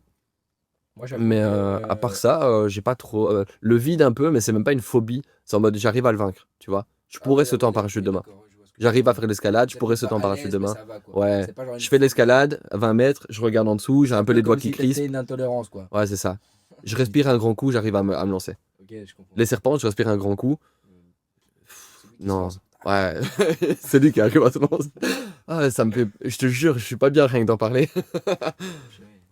Moi, j'avoue Mais que. à part ça, j'ai pas trop. Le vide un peu, mais c'est même pas une phobie. C'est en mode, j'arrive à le vaincre, tu vois. Je pourrais sauter en parachute demain. D'accord, je vois ce que tu veux J'arrive à dire. faire l'escalade, je T'es pourrais peut-être sauter pas en à parachute l'aise, mais demain. ça va, quoi. Ouais. C'est pas genre une Je fais phobie. l'escalade à 20 mètres, je regarde en dessous, j'ai C'est un un peu peu les doigts comme qui si t'étais crispent. une intolérance, quoi. Ouais, c'est ça. Je respire un grand coup, j'arrive à me lancer. Ok, je comprends. Les serpents, je respire un grand coup. C'est lui qui se Non. lance. Ouais, c'est lui qui arrive à se lancer. Ah, ça me fait. Je te jure, je suis pas bien rien que d'en parler.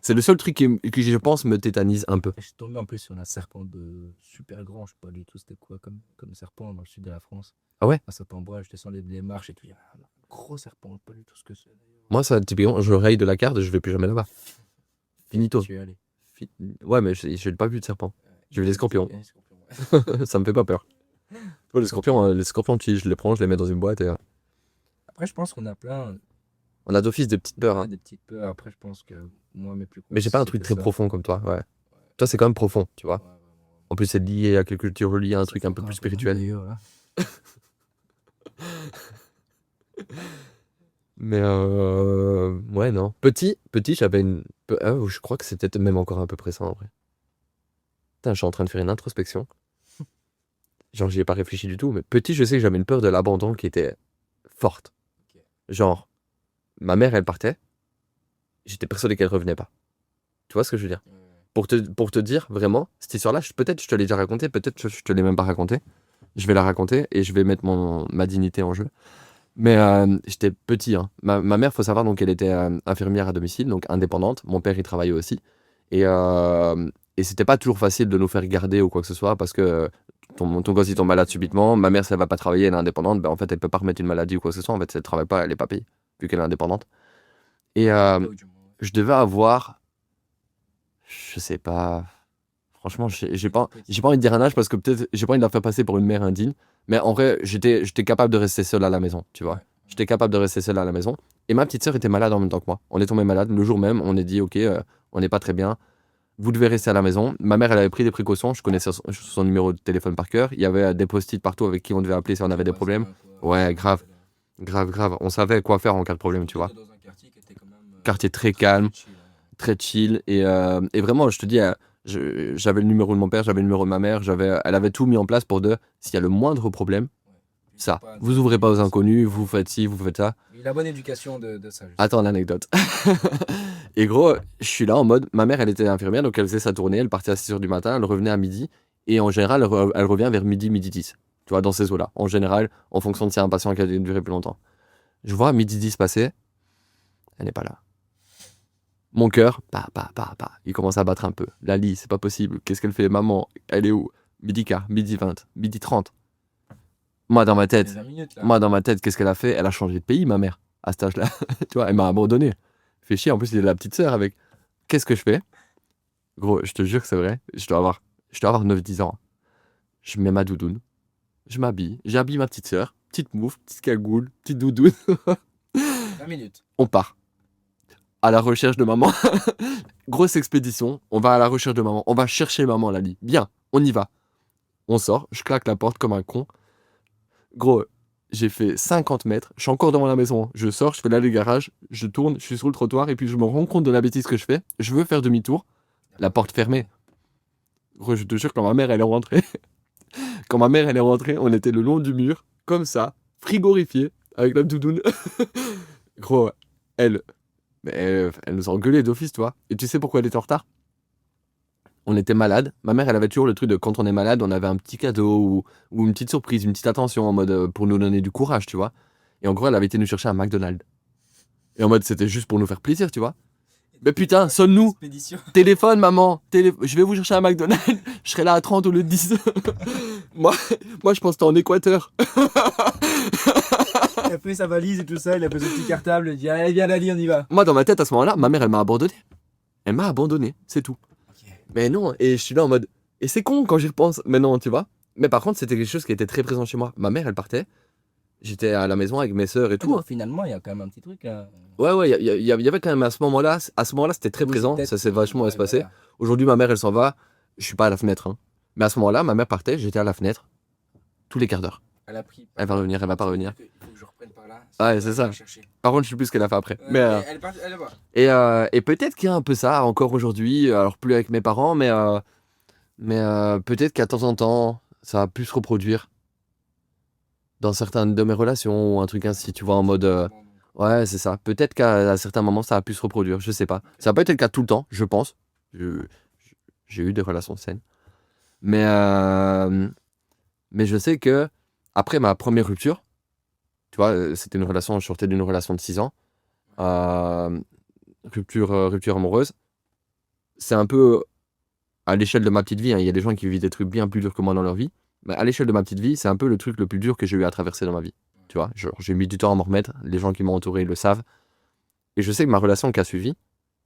C'est le seul truc qui, je pense, me tétanise un peu. Je suis tombé en plus sur un serpent de super grand, je sais pas du tout c'était quoi comme serpent dans le sud de la France. Ah ouais? À Saint-Ambroise, je descends les marches et tout, il y avait un gros serpent, pas du tout ce que c'est d'ailleurs. Moi, ça, typiquement, je raye de la carte, je vais plus jamais là-bas. Finito. Tu es allé. Ouais, mais j'ai pas vu de serpent. J'ai vu des scorpions. Les scorpions, ouais. Ça me fait pas peur. Ouais, les scorpions, je les prends, je les mets dans une boîte et Après, je pense qu'on a plein on a d'office des petites peurs. Hein. des petites peurs. Après, je pense que moi, mes plus Mais j'ai pas un grosses, truc c'était très ça. profond comme toi, ouais. Toi, c'est quand même profond, tu vois. Ouais, vraiment. En plus, c'est lié à quelque chose, tu relis à un Ça truc fait un peu encore plus un peu mal, spirituel. d'ailleurs, là. Mais ouais, non. Petit, j'avais une. Je crois que c'était même encore à peu près ça en vrai. Putain, je suis en train de faire une introspection. Genre, j'y ai pas réfléchi du tout, mais petit, je sais que j'avais une peur de l'abandon qui était forte. Ok. Genre, ma mère, elle partait, j'étais persuadé qu'elle revenait pas. Tu vois ce que je veux dire? Ouais. Pour te dire, vraiment, cette histoire-là, peut-être je te l'ai déjà racontée, peut-être je te l'ai même pas racontée. Je vais la raconter et je vais mettre ma dignité en jeu. Mais j'étais petit. Hein. Ma mère, faut savoir, donc elle était infirmière à domicile, donc indépendante. Mon père, il travaillait aussi. Et c'était pas toujours facile de nous faire garder ou quoi que ce soit parce que ton gosse, il tombe malade subitement. Ma mère, si elle va pas travailler, elle est indépendante, ben, en fait, elle peut pas remettre une maladie ou quoi que ce soit. En fait, si elle travaille pas, elle est pas payée, vu qu'elle est indépendante. Et Là où du moins, ouais. je devais avoir, je sais pas, franchement, j'ai pas envie de dire un âge parce que peut-être, j'ai pas envie de la faire passer pour une mère indigne. Mais en vrai, j'étais capable de rester seul à la maison, tu vois. Ouais. J'étais capable de rester seul à la maison. Et ma petite sœur était malade en même temps que moi. On est tombé malade le jour même. On est dit, ok, on n'est pas très bien. Vous devez rester à la maison. Ma mère, elle avait pris des précautions. Je connaissais son numéro de téléphone par cœur. Il y avait des post-it partout avec qui on devait appeler si on avait des problèmes. Ouais, grave. Grave, grave. On savait quoi faire en cas de problème, tu vois. Dans un quartier qui était quand même Quartier très calme, chill, hein. très chill. Et vraiment, je te dis, j'avais le numéro de mon père, j'avais le numéro de ma mère. Elle avait tout mis en place pour s'il y a le moindre problème, Puis ça. c'est pas Vous ouvrez pas aux ça. inconnus, vous faites ci, vous faites ça. Il a la bonne éducation de ça. Attends l'anecdote. Et gros, je suis là en mode, ma mère, elle était infirmière, donc elle faisait sa tournée, elle partait à 6h du matin, elle revenait à midi, et en général, elle revient vers midi, midi 10. Tu vois, dans ces eaux-là. En général, en fonction de si y a un patient qui a duré plus longtemps. Je vois 12h10 passer. Elle n'est pas là. Mon cœur, il commence à battre un peu. Lali, c'est pas possible. Qu'est-ce qu'elle fait? Maman, elle est où? 12h15, 12h20, 12h30. Moi, dans ma tête, 20 minutes, là. qu'est-ce qu'elle a fait? Elle a changé de pays, ma mère, à cet âge-là. Tu vois, elle m'a abandonné. Fait chier. En plus, il y a la petite sœur avec. Qu'est-ce que je fais? Gros, je te jure que c'est vrai. Je dois avoir 9-10 ans. Je mets ma doudoune. Je m'habille. J'habille ma petite sœur. Petite mouffe, petite cagoule, petite doudoune. 20 minutes. On part. À la recherche de maman. Grosse expédition. On va à la recherche de maman. On va chercher maman, Lali. Bien, on y va. On sort. Je claque la porte comme un con. Gros, j'ai fait 50 mètres. Je suis encore devant la maison. Je sors, je fais l'aller garage. Je tourne, je suis sur le trottoir. Et puis je me rends compte de la bêtise que je fais. Je veux faire demi-tour. La porte fermée. Gros, je te jure, quand ma mère, elle est rentrée. On était le long du mur. Comme ça. Frigorifié. Avec la doudoune. Gros, elle nous a engueulé d'office, toi. Et tu sais pourquoi elle était en retard? On était malade. Ma mère, elle avait toujours le truc de quand on est malade, on avait un petit cadeau ou une petite surprise, une petite attention en mode pour nous donner du courage, tu vois. Et en gros, elle avait été nous chercher à McDonald's. Et en mode, c'était juste pour nous faire plaisir, tu vois. Mais putain, sonne-nous. Expédition. Téléphone, maman. Je vais vous chercher à McDonald's. Je serai là à 30 au lieu de 10. moi, je pense que t'es en Équateur. Il a pris sa valise et tout ça, il a pris son petit cartable, il a dit allez viens Lali, on y va. Moi, dans ma tête, à ce moment-là, ma mère, elle m'a abandonné. Elle m'a abandonné, c'est tout. Okay. Mais non, et je suis là en mode... Et c'est con quand j'y repense, mais non, tu vois. Mais par contre, c'était quelque chose qui était très présent chez moi. Ma mère, elle partait. J'étais à la maison avec mes sœurs et tout. Donc, finalement, il y a quand même un petit truc là. Ouais, il y avait quand même à ce moment-là, c'était très Oui, présent, peut-être. ça s'est vachement Ouais, espacé. voilà. Aujourd'hui, ma mère, elle s'en va, je suis pas à la fenêtre. Hein. Mais à ce moment-là, ma mère partait, j'étais à la fenêtre, tous les quarts d'heure. Elle a pris. Elle va revenir, elle va pas revenir. Il faut que je reprenne par là. Ouais, c'est ça. Par contre, je sais plus ce qu'elle a fait après. Mais, elle est là-bas. et peut-être qu'il y a un peu ça encore aujourd'hui, alors plus avec mes parents, mais peut-être qu'à temps en temps, ça a pu se reproduire dans certaines de mes relations ou un truc ainsi, tu vois, en mode... ouais, c'est ça. Peut-être qu'à certains moments, ça a pu se reproduire, je sais pas. Ça n'a pas été le cas tout le temps, je pense. J'ai eu des relations saines. Mais je sais que après ma première rupture, tu vois, c'était une relation, je sortais d'une relation de 6 ans, rupture amoureuse, c'est un peu à l'échelle de ma petite vie, hein, il y a des gens qui vivent des trucs bien plus durs que moi dans leur vie, mais à l'échelle de ma petite vie, c'est un peu le truc le plus dur que j'ai eu à traverser dans ma vie. Tu vois, j'ai mis du temps à m'en remettre, les gens qui m'ont entouré le savent, et je sais que ma relation qui a suivi,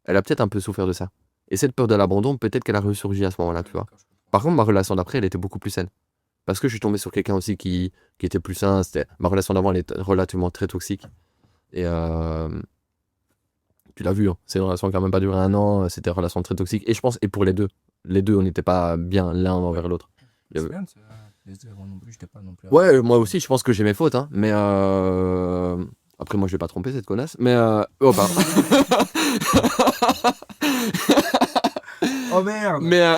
elle a peut-être un peu souffert de ça. Et cette peur de l'abandon, peut-être qu'elle a ressurgi à ce moment-là, tu vois. Par contre, ma relation d'après, elle était beaucoup plus saine. Parce que je suis tombé sur quelqu'un aussi qui était plus sain. Ma relation d'avant, elle était relativement très toxique. Et tu l'as vu, hein, c'est une relation qui n'a même pas duré 1 an. C'était une relation très toxique. Et je pense, et pour les deux, on n'était pas bien l'un envers l'autre. C'est bien, ça. Les deux, moi non plus, j'étais pas non plus. Ouais, moi aussi, je pense que j'ai mes fautes. Hein, mais après, moi, je vais pas tromper cette connasse. Mais oh, pardon. Oh merde. Mais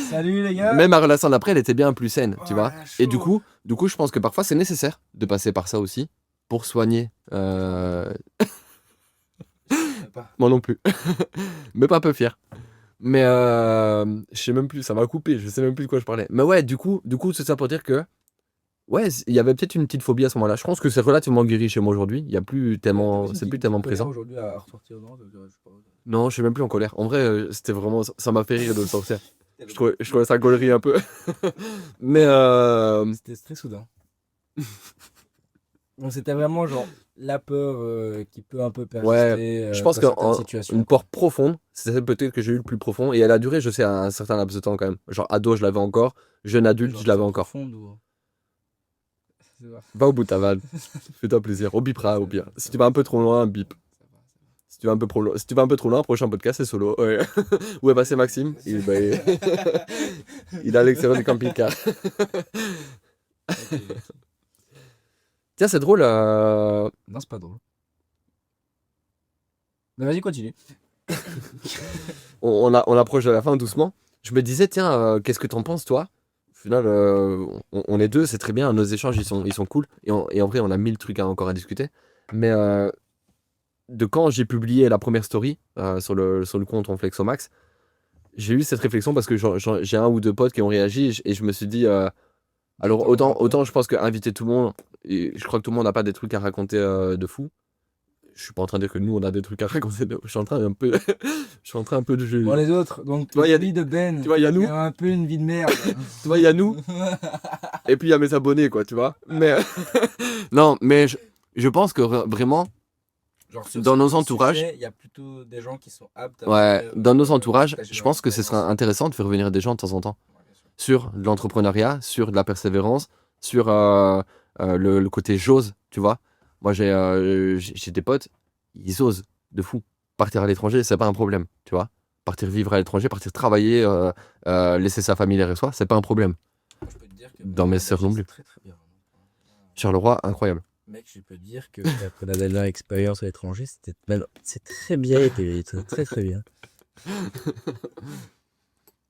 salut les gars. mais ma relation d'après, elle était bien plus saine, tu Oh, vois. chaud. Et du coup, je pense que parfois c'est nécessaire de passer par ça aussi pour soigner. Moi non plus, mais pas peu fier. Mais je sais même plus, ça m'a coupé, je sais même plus de quoi je parlais. Mais ouais, du coup, c'est ça pour dire que ouais, il y avait peut-être une petite phobie à ce moment-là. Je pense que c'est relativement guéri chez moi aujourd'hui. Il y a plus tellement, c'est plus tellement présent. Aujourd'hui à ressortir, non, je sais pas. Non, je suis même plus en colère. En vrai, c'était vraiment, ça m'a fait rire de le sortir. Je trouvais ça gaulerie un peu. Mais c'était très soudain. Donc c'était vraiment genre la peur qui peut un peu persister. Ouais, je pense qu'une peur profonde, c'est celle peut-être que j'ai eu le plus profond. Et elle a duré, je sais, un certain laps de temps quand même. Genre ado, je l'avais encore. Jeune adulte, genre, je l'avais encore. Va au bout de ta vanne. Fais-toi plaisir. On bipera au pire. Si tu vas un peu trop loin, bip. Si tu vas un peu trop loin, prochain podcast, c'est solo. Ouais. Où est passé Maxime? Il est à l'extérieur du camping-car. Okay. Tiens, c'est drôle. Non, c'est pas drôle. Mais vas-y, continue. on approche de la fin doucement. Je me disais, tiens, qu'est-ce que t'en penses, toi? Au final, on est deux, c'est très bien. Nos échanges, ils sont cool. Et en vrai, on a 1000 trucs encore à discuter. Mais de quand j'ai publié la première story sur le compte OnFlexomax, j'ai eu cette réflexion parce que j'ai un ou deux potes qui ont réagi et je me suis dit, alors autant je pense qu'inviter tout le monde, et je crois que tout le monde n'a pas des trucs à raconter de fou. Je suis pas en train de dire que nous on a des trucs à raconter. Je suis en train un peu, je suis en train un peu de. Bon, les autres, donc, Tu vois, il y a vie de Ben, tu vois, il y a il nous, a un peu une vie de merde. tu vois, il y a nous, et puis il y a mes abonnés, quoi, tu vois. Mais non, mais je pense que vraiment, Genre, sur dans nos certains entourages, sujets, il y a plutôt des gens qui sont aptes à ouais, venir dans nos entourages, partager je leur pense que ce serait expérience. intéressant de faire venir des gens de temps en temps Ouais, bien sûr. sur de l'entrepreneuriat, sur de la persévérance, sur le côté j'ose, tu vois. Moi, j'ai des potes, ils osent de fou. Partir à l'étranger, c'est pas un problème, tu vois. Partir vivre à l'étranger, partir travailler, laisser sa famille derrière soi, c'est pas un problème. Moi, je peux te dire que Dans venir mes en sœurs non Belgique, plus. c'est très très bien. Charleroi, incroyable. Mec, je peux te dire que après la dernière expérience à l'étranger, c'est très bien été, c'est très très bien.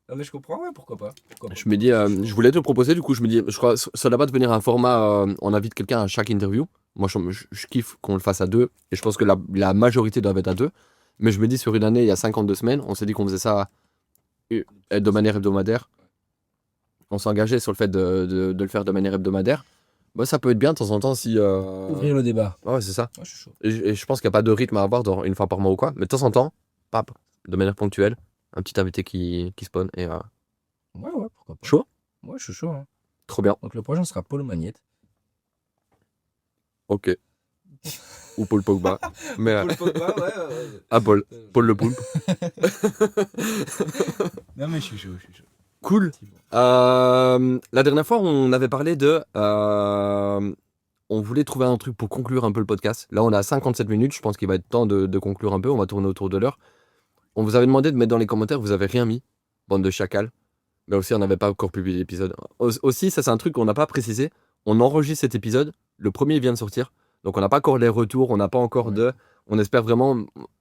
Non mais je comprends, ouais, pourquoi pas. Pourquoi pas, Je me pourquoi dis, pas, c'est chaud. je voulais te proposer, du coup, je me dis, je crois, ça doit pas devenir un format, on invite quelqu'un à chaque interview. Moi, je kiffe qu'on le fasse à deux, et je pense que la majorité doivent être à deux. Mais je me dis, sur une année, il y a 52 semaines, on s'est dit qu'on faisait ça de manière hebdomadaire. On s'est engagé sur le fait de le faire de manière hebdomadaire. Bah, ça peut être bien de temps en temps si. Ouvrir le débat. Ouais, c'est ça. Moi, je suis chaud. Et je pense qu'il n'y a pas de rythme à avoir une fois par mois ou quoi. Mais de temps en temps, pap, de manière ponctuelle, un petit invité qui spawn. Et Ouais, ouais, pourquoi pas. chaud, Ouais, je suis chaud. Hein. trop bien. Donc le prochain sera Paul Magnette. Ok. Ou Paul Pogba. Mais Paul Pogba, ouais. ah, Paul le Poulpe. Non mais je suis chaud, je suis chaud. Cool. C'est bon. La dernière fois, on avait parlé de. On voulait trouver un truc pour conclure un peu le podcast. Là, on est à 57 minutes. Je pense qu'il va être temps de conclure un peu. On va tourner autour de l'heure. On vous avait demandé de mettre dans les commentaires, vous avez rien mis. Bande de chacals. Mais aussi, on n'avait pas encore publié l'épisode. Aussi, ça, c'est un truc qu'on n'a pas précisé. On enregistre cet épisode. Le premier vient de sortir. Donc, on n'a pas encore les retours. On n'a pas encore Ouais. de. On espère vraiment.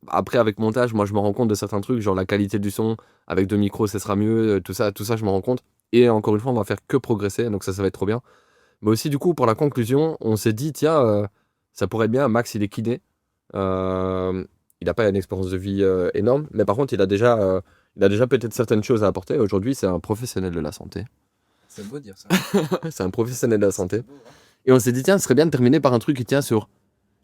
Après, avec montage, moi, je me rends compte de certains trucs, genre la qualité du son. Avec deux micros, ça sera mieux. Tout ça, je me rends compte. Et encore une fois, on va faire que progresser. Donc, ça va être trop bien. Mais aussi, du coup, pour la conclusion, on s'est dit, tiens, ça pourrait être bien. Max, il est kiné. Il n'a pas une expérience de vie énorme. Mais par contre, il a déjà peut-être certaines choses à apporter. Aujourd'hui, c'est un professionnel de la santé. C'est beau de dire ça. C'est un professionnel de la C'est santé. beau, hein. Et on s'est dit, tiens, ce serait bien de terminer par un truc qui tient sur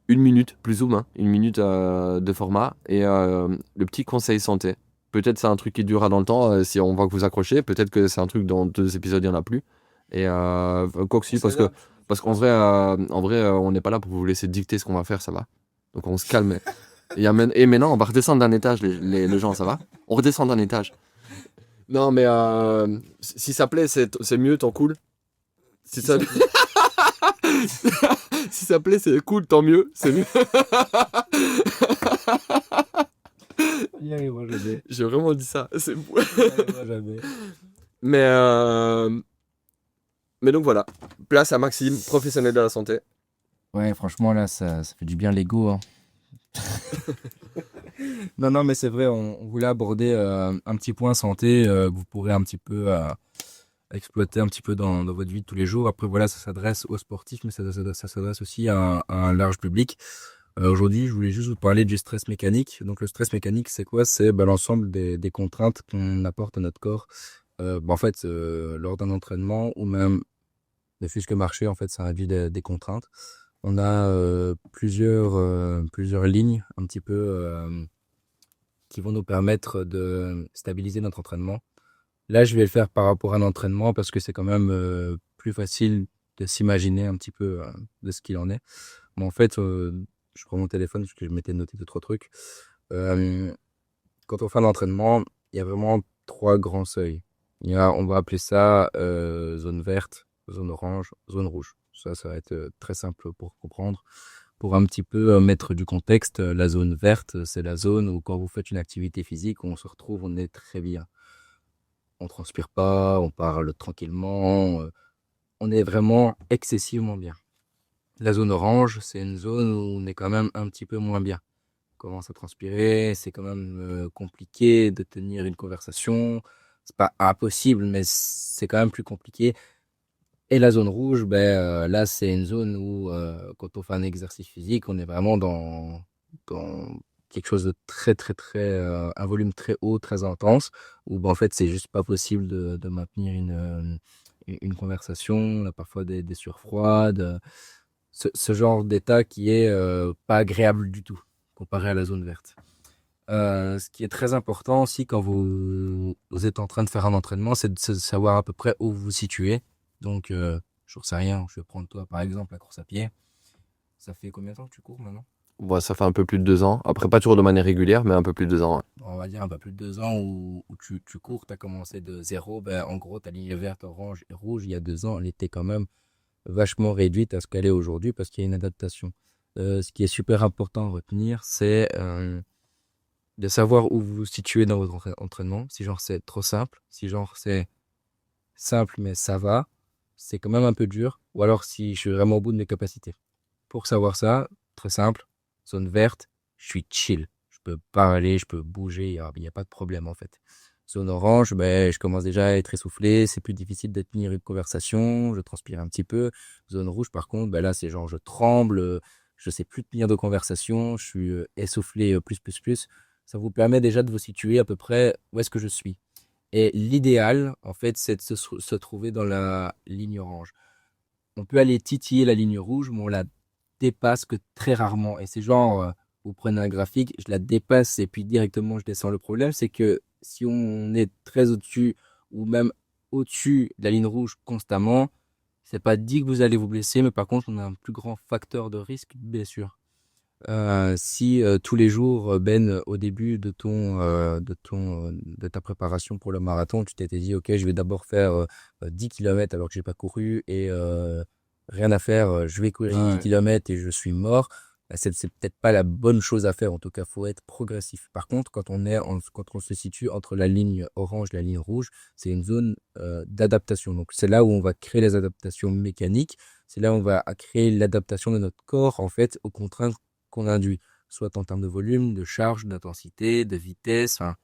une minute, plus zoom, hein, une minute de format. Et le petit conseil santé. Peut-être c'est un truc qui durera dans le temps si on voit que vous accrochez. Peut-être que c'est un truc dans 2 épisodes, il n'y en a plus. Et quoi que si, On parce que s'adapte. parce qu'en vrai, on n'est pas là pour vous laisser dicter ce qu'on va faire, ça va. Donc on se calme. Et maintenant, on va redescendre d'un étage, les gens, ça va? On redescend d'un étage. Non, mais si ça plaît, c'est mieux, tant cool. Si ça, si ça plaît, c'est cool, tant mieux, c'est mieux. On y arrivera jamais. J'ai vraiment dit ça. C'est On y arrivera jamais. mais, mais donc voilà. Place à Maxime, professionnel de la santé. Ouais, franchement, là, ça fait du bien l'ego. Hein. Non, mais c'est vrai, on voulait aborder un petit point santé que vous pourrez un petit peu exploiter un petit peu dans votre vie de tous les jours. Après, voilà, ça s'adresse aux sportifs, mais ça s'adresse aussi à un large public. Aujourd'hui, je voulais juste vous parler du stress mécanique. Donc, le stress mécanique, c'est quoi? C'est l'ensemble des contraintes qu'on apporte à notre corps. En fait, lors d'un entraînement ou même ne fût-ce que marcher, en fait, ça réduit des contraintes. On a plusieurs lignes un petit peu qui vont nous permettre de stabiliser notre entraînement. Là, je vais le faire par rapport à l'entraînement parce que c'est quand même plus facile de s'imaginer un petit peu de ce qu'il en est. Mais en fait, je prends mon téléphone parce que je m'étais noté 2, 3 trucs. Euh, Quand on fait un entraînement, il y a vraiment 3 grands seuils. On va appeler ça zone verte, zone orange, zone rouge. Ça va être très simple pour comprendre. Pour un petit peu mettre du contexte, la zone verte, c'est la zone où quand vous faites une activité physique, on se retrouve, on est très bien. On transpire pas, on parle tranquillement, on est vraiment excessivement bien. La zone orange, c'est une zone où on est quand même un petit peu moins bien. On commence à transpirer, c'est quand même compliqué de tenir une conversation. C'est pas impossible, mais c'est quand même plus compliqué. Et la zone rouge, là, c'est une zone où, quand on fait un exercice physique, on est vraiment dans quelque chose de très, très, très, un volume très haut, très intense, où, en fait, c'est juste pas possible de maintenir une conversation. On a parfois des sueurs froides. ce genre d'état qui est pas agréable du tout comparé à la zone verte. Ce qui est très important aussi quand vous êtes en train de faire un entraînement, c'est de savoir à peu près où vous vous situez. Donc, je sais rien, je vais prendre toi par exemple la course à pied. Ça fait combien de temps que tu cours maintenant? Bon, ça fait un peu plus de 2 ans. Après, pas toujours de manière régulière, mais un peu plus de 2 ans. Ouais. On va dire un peu plus de 2 ans où tu cours, tu as commencé de zéro. Ben, en gros, ta ligne verte, orange et rouge, il y a 2 ans, elle était quand même vachement réduite à ce qu'elle est aujourd'hui parce qu'il y a une adaptation. Ce qui est super important à retenir, c'est de savoir où vous vous situez dans votre entraînement. Si genre c'est trop simple, si genre c'est simple mais ça va, c'est quand même un peu dur. Ou alors si je suis vraiment au bout de mes capacités. Pour savoir ça, très simple, zone verte, je suis chill. Je peux parler, je peux bouger, il y a pas de problème en fait. Zone orange, ben, je commence déjà à être essoufflé, c'est plus difficile de tenir une conversation, je transpire un petit peu. Zone rouge, par contre, ben là, c'est genre je tremble, je sais plus tenir de conversation, je suis essoufflé plus. Ça vous permet déjà de vous situer à peu près où est-ce que je suis. Et l'idéal, en fait, c'est de se trouver dans la ligne orange. On peut aller titiller la ligne rouge, mais on la dépasse que très rarement. Et c'est genre, vous prenez un graphique, je la dépasse et puis directement je descends. Le problème, c'est que si on est très au-dessus ou même au-dessus de la ligne rouge constamment, c'est pas dit que vous allez vous blesser, mais par contre, on a un plus grand facteur de risque de blessure. Si tous les jours, Ben, au début de ta préparation pour le marathon, tu t'étais dit, OK, je vais d'abord faire 10 km alors que j'ai pas couru et rien à faire, je vais courir 10 Ouais. km et je suis mort. Bah, c'est peut-être pas la bonne chose à faire. En tout cas, faut être progressif. Par contre, quand on se situe entre la ligne orange et la ligne rouge, c'est une zone d'adaptation. Donc, c'est là où on va créer les adaptations mécaniques. C'est là où on va créer l'adaptation de notre corps, en fait, aux contraintes qu'on induit, soit en termes de volume, de charge, d'intensité, de vitesse. Enfin,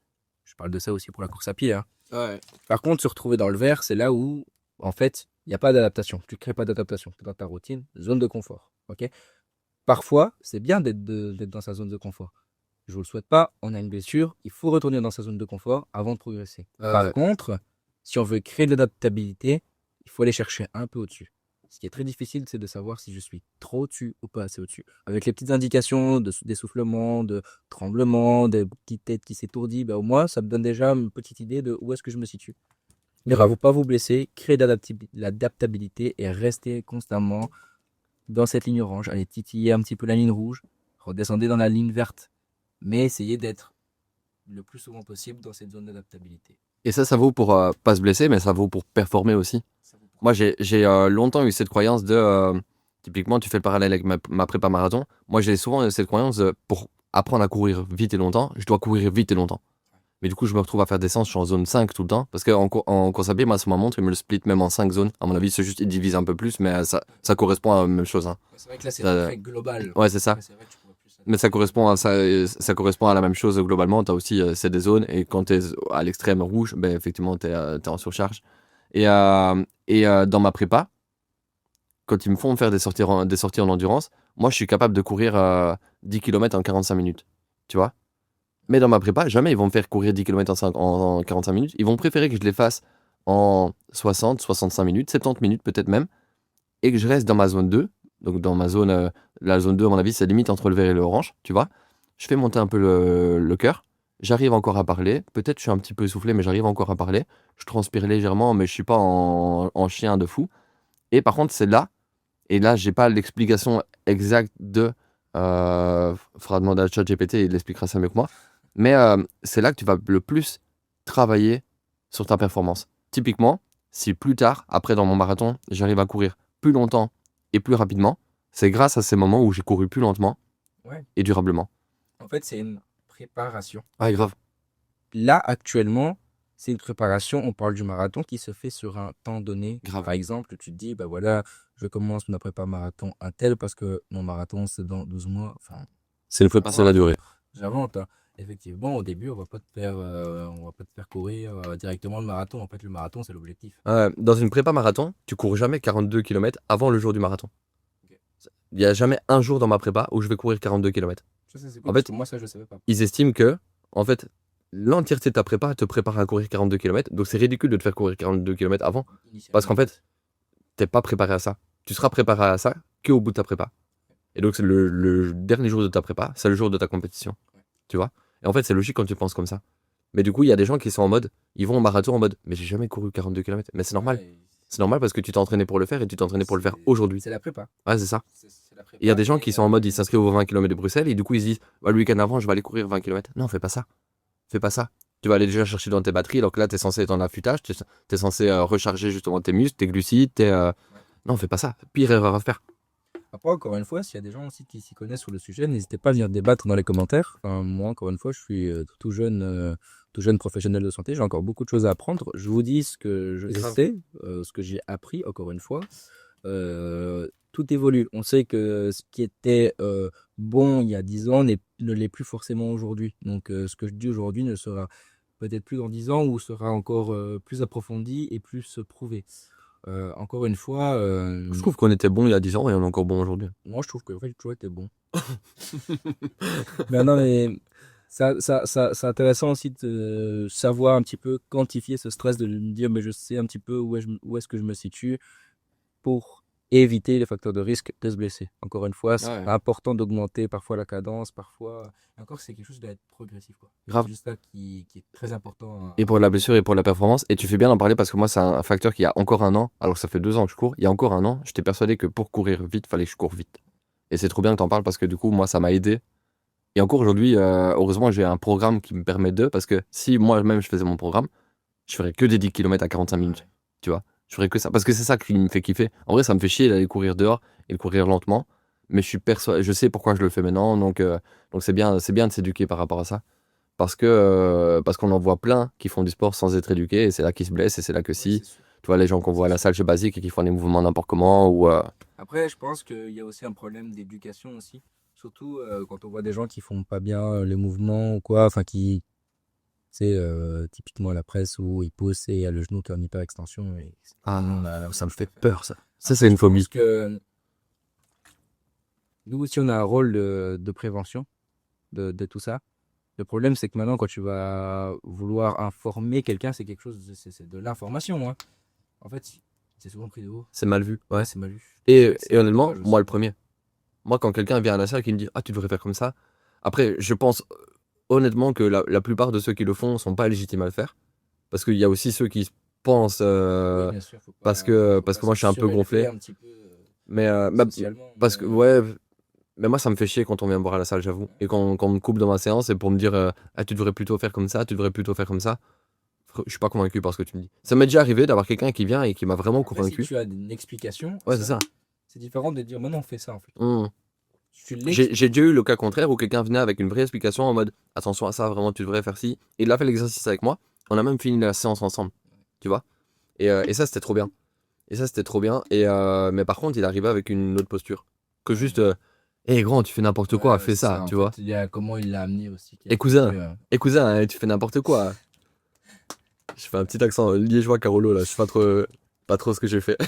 je parle de ça aussi pour la course à pied, hein. Ouais. Par contre, se retrouver dans le vert, c'est là où, en fait, il n'y a pas d'adaptation. Tu ne crées pas d'adaptation. Tu es dans ta routine, zone de confort. Ok. Parfois, c'est bien d'être dans sa zone de confort. Je ne vous le souhaite pas, on a une blessure, il faut retourner dans sa zone de confort avant de progresser. Par Ouais. contre, si on veut créer de l'adaptabilité, il faut aller chercher un peu au-dessus. Ce qui est très difficile, c'est de savoir si je suis trop au-dessus ou pas assez au-dessus. Avec les petites indications d'essoufflement, de tremblement, des petites têtes qui s'étourdissent, ben, au moins, ça me donne déjà une petite idée de où est-ce que je me situe. Il ne Grave. faut pas vous blesser, créer de l'adaptabilité et rester constamment dans cette ligne orange. Allez titiller un petit peu la ligne rouge, redescendez dans la ligne verte, mais essayez d'être le plus souvent possible dans cette zone d'adaptabilité. Et ça vaut pour pas se blesser, mais ça vaut pour performer aussi. Ça vous Moi, j'ai longtemps eu cette croyance de. Typiquement, tu fais le parallèle avec ma prépa marathon. Moi, j'ai souvent eu cette croyance de, pour apprendre à courir vite et longtemps, je dois courir vite et longtemps. Mais du coup, je me retrouve à faire des séances, je suis en zone 5 tout le temps. Parce qu'en course à pied, moi, sur ma montre, il me le split même en 5 zones. À mon avis, c'est juste, il divise un peu plus, mais ça correspond à la même chose. Hein. C'est vrai que là, c'est Ça- très global. ouais, c'est ça. C'est vrai que tu pourrais plus Mais ça correspond à, ça correspond à la même chose globalement. Tu as aussi c'est des zones. Et quand tu es à l'extrême rouge, ben, effectivement, tu es, en surcharge. Et dans ma prépa, quand ils me font faire des sorties en endurance, moi, je suis capable de courir 10 km en 45 minutes. Tu vois. Mais dans ma prépa, jamais ils vont me faire courir 10 km en 45 minutes. Ils vont préférer que je les fasse en 60, 65 minutes, 70 minutes peut-être même, et que je reste dans ma zone 2. Donc dans ma zone, la zone 2, à mon avis, c'est limite entre le vert et le orange, tu vois. Je fais monter un peu le cœur. J'arrive encore à parler. Peut-être je suis un petit peu essoufflé, mais j'arrive encore à parler. Je transpire légèrement, mais je suis pas en chien de fou. Et par contre, c'est là, et là, j'ai pas l'explication exacte de. Faudra demander à ChatGPT, il l'expliquera ça mieux que moi. Mais c'est là que tu vas le plus travailler sur ta performance. Typiquement, si plus tard, après dans mon marathon, j'arrive à courir plus longtemps et plus rapidement, c'est grâce à ces moments où j'ai couru plus lentement Ouais. et durablement. En fait, c'est une préparation. Ouais, grave. Là, actuellement, c'est une préparation. On parle du marathon qui se fait sur un temps donné. Grave. Par exemple, tu te dis, bah voilà, je commence ma prépa marathon un tel parce que mon marathon, c'est dans 12 mois. Enfin, C'est une prépa sur la durée. j'invente, hein. Effectivement, au début, on va pas te faire courir directement le marathon. En fait, le marathon, c'est l'objectif. Dans une prépa marathon, tu cours jamais 42 km avant le jour du marathon. Ok. Il n'y a jamais un jour dans ma prépa où je vais courir 42 km. Ça, c'est cool, En parce fait, que moi, ça, je savais pas. ils estiment que, en fait, l'entièreté de ta prépa te prépare à courir 42 km. Donc c'est ridicule de te faire courir 42 km avant. Parce qu'en fait, t'es pas préparé à ça. tu seras préparé à ça qu'au bout de ta prépa. Et donc, c'est le dernier jour de ta prépa, c'est le jour de ta compétition. Tu vois? Et en fait, c'est logique quand tu penses comme ça. Mais du coup, il y a des gens qui sont en mode, ils vont au marathon en mode, mais j'ai jamais couru 42 km. Mais c'est normal. Ouais, C'est normal parce que tu t'es entraîné pour le faire et tu t'es entraîné pour le faire aujourd'hui. c'est la prépa. Ouais, c'est ça. C'est la prépa. Et il y a des gens qui sont en mode, ils s'inscrivent aux 20 km de Bruxelles et du coup, ils se disent, bah, le week-end avant, je vais aller courir 20 km. Non, fais pas ça. Fais pas ça. Tu vas aller déjà chercher dans tes batteries, donc là, tu es censé être en affûtage, tu es censé recharger justement tes muscles, tes glucides, Non, fais pas ça. Pire erreur à faire. Après, encore une fois, s'il y a des gens aussi qui s'y connaissent sur le sujet, n'hésitez pas à venir débattre dans les commentaires. Enfin, moi, encore une fois, je suis tout jeune professionnel de santé. J'ai encore beaucoup de choses à apprendre. Je vous dis ce que je Grave. sais, ce que j'ai appris, encore une fois. Tout évolue. On sait que ce qui était bon il y a 10 ans ne l'est plus forcément aujourd'hui. Donc, ce que je dis aujourd'hui ne sera peut-être plus dans 10 ans ou sera encore plus approfondi et plus prouvé. Encore une fois, Je trouve qu'on était bon il y a 10 ans et on est encore bon aujourd'hui. moi je trouve que en fait, j'ai toujours été bon. Mais non, mais c'est intéressant aussi de savoir un petit peu quantifier ce stress, de me dire, mais je sais un petit peu où est-ce que je me situe pour éviter les facteurs de risque de se blesser. Encore une fois, c'est Ouais. important d'augmenter parfois la cadence, parfois. Et encore, c'est quelque chose d'être progressif, quoi. Grave. C'est juste ça qui est très important. Et pour la blessure et pour la performance. Et tu fais bien d'en parler parce que moi, c'est un facteur qui a encore un an, alors que ça fait 2 ans que je cours. Il y a encore un an, j'étais persuadé que pour courir vite, fallait que je cours vite. Et c'est trop bien que t'en parles parce que du coup, moi, ça m'a aidé. Et encore aujourd'hui, heureusement, j'ai un programme qui me permet de, parce que si moi-même je faisais mon programme, je ferais que des 10 km à 45 minutes. Tu vois? Je ferais que ça. Parce que c'est ça qui me fait kiffer. En vrai, ça me fait chier d'aller courir dehors et de courir lentement. Mais je sais pourquoi je le fais maintenant. Donc c'est bien de s'éduquer par rapport à ça. Parce qu'on en voit plein qui font du sport sans être éduqués et c'est là qu'ils se blessent et c'est là que si. Tu vois, les gens qu'on voit à la salle chez Basique et qui font des mouvements n'importe comment ou. Après, je pense qu'il y a aussi un problème d'éducation aussi. Surtout quand on voit des gens qui font pas bien les mouvements ou quoi, enfin qui, c'est typiquement la presse où ils poussent et il y a le genou qui est en hyperextension. Et Ça me fait peur, ça. Ça, après, c'est une je pense phobie. que nous aussi, on a un rôle de prévention de tout ça. Le problème, c'est que maintenant, quand tu vas vouloir informer quelqu'un, c'est quelque chose, c'est de l'information, hein. En fait, c'est souvent pris de haut. C'est mal vu. Ouais. C'est mal vu. Et honnêtement, dommage moi aussi. le premier. Moi, quand quelqu'un vient à la salle qui me dit, ah, tu devrais faire comme ça. Après, je pense honnêtement que la plupart de ceux qui le font sont pas légitimes à le faire. Parce qu'il y a aussi ceux qui pensent. Oui, bien sûr, Parce faut que pas moi, se je suis un peu surélever gonflé. un petit peu Mais, socialement. parce que, ouais. Mais moi, ça me fait chier quand on vient me voir à la salle, j'avoue. Et quand on me coupe dans ma séance, et pour me dire, ah, tu devrais plutôt faire comme ça, tu devrais plutôt faire comme ça. Je suis pas convaincu par ce que tu me dis. Ça m'est déjà arrivé d'avoir quelqu'un qui vient et qui m'a vraiment Après, si convaincu. tu as une explication, Ouais, c'est ça. c'est différent de dire, maintenant on fait ça en fait. Mmh. Tu J'ai l'expliques. déjà eu le cas contraire où quelqu'un venait avec une vraie explication en mode attention à ça, vraiment tu devrais faire ci. Et il a fait l'exercice avec moi. On a même fini la séance ensemble. Tu vois? Et ça c'était trop bien. Et ça c'était trop bien. Mais par contre il arrivait avec une autre posture. Que juste hé grand, tu fais n'importe quoi, fais C'est ça, ça, en tu vois? fait. Il y a comment il l'a amené aussi. Qui a Et fait cousin, que, tu fais n'importe quoi. Je fais un petit accent liégeois Carolo là, je sais pas trop ce que j'ai fait.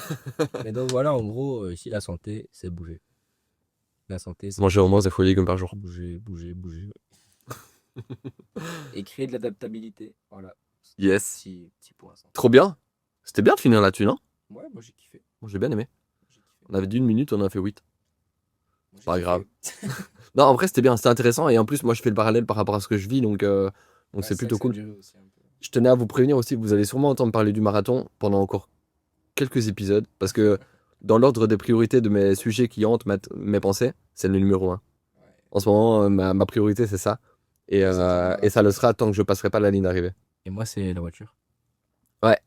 Mais donc voilà, en gros, ici, la santé, c'est bouger. La santé, c'est Manger au moins des fruits et légumes par jour. bouger, bouger, bouger. Et créer de l'adaptabilité. Voilà. Yes. Petit point. Ça. Trop bien. C'était bien de finir là-dessus, non? Ouais, moi j'ai kiffé. Moi j'ai bien aimé. J'ai kiffé. On avait dit 1 minute, on en a fait 8. Moi, j'ai Pas kiffé. grave. Non, en vrai, c'était bien, c'était intéressant. Et en plus, moi, je fais le parallèle par rapport à ce que je vis, donc Ouais, c'est ça plutôt cool. durait aussi un peu. Je tenais à vous prévenir aussi, vous allez sûrement entendre parler du marathon pendant encore quelques épisodes, parce que dans l'ordre des priorités de mes sujets qui hantent mes pensées, c'est le numéro 1. Ouais. En ce moment, ma priorité, c'est ça. Et, C'est ton et ça le marathon. sera tant que je passerai pas la ligne d'arrivée. Et moi, c'est la voiture. Ouais.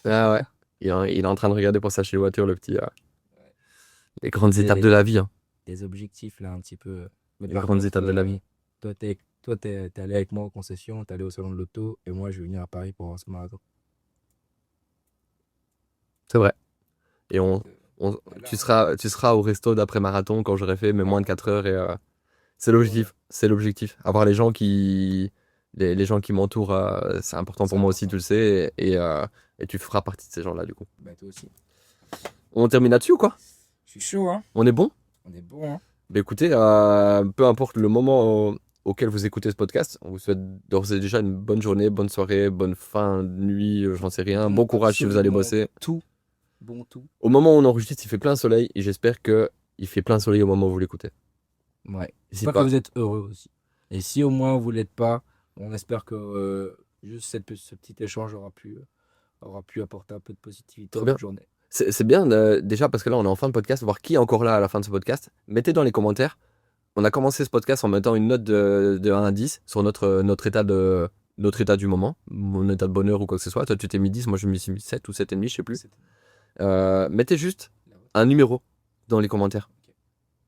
Ah ouais. Il est en train de regarder pour s'acheter une voiture, le petit. Les grandes Des- étapes de la vie. Hein. Des objectifs là, un petit peu. Mais Les par grandes contre, étapes de la vie. t'es allé avec moi en concession, t'es allé au salon de l'auto, et moi, je vais venir à Paris pour voir ce marathon. C'est vrai. Et Voilà, tu seras au resto d'après-marathon quand j'aurai fait mes moins de 4 heures. Et c'est l'objectif. C'est l'objectif. Avoir les gens qui m'entourent, c'est important c'est pour moi aussi, important. tu le sais. Et tu feras partie de ces gens-là, du coup. Bah, toi aussi. On termine là-dessus ou quoi? Je suis chaud, hein. On est bon? On est bon, hein. Bah écoutez, peu importe le moment auquel vous écoutez ce podcast, on vous souhaite d'ores et déjà une bonne journée, bonne soirée, bonne fin de nuit, j'en sais rien. Bon courage si vous allez Absolument bosser. tout. bon tout. Au moment où on enregistre, il fait plein soleil et j'espère que il fait plein soleil au moment où vous l'écoutez. Ouais. Et si J'espère que pas, vous êtes heureux aussi. Et si au moins vous l'êtes pas, on espère que juste ce petit échange aura pu apporter un peu de positivité trop à bien. votre journée. C'est bien déjà parce que là on est en fin de podcast, voir qui est encore là à la fin de ce podcast. Mettez dans les commentaires. On a commencé ce podcast en mettant une note de 1 à 10 sur notre état du moment, mon état de bonheur ou quoi que ce soit. Toi tu t'es mis 10, moi je me suis mis 7 ou 7,5, je sais plus. Mettez juste un numéro dans les commentaires. Ok.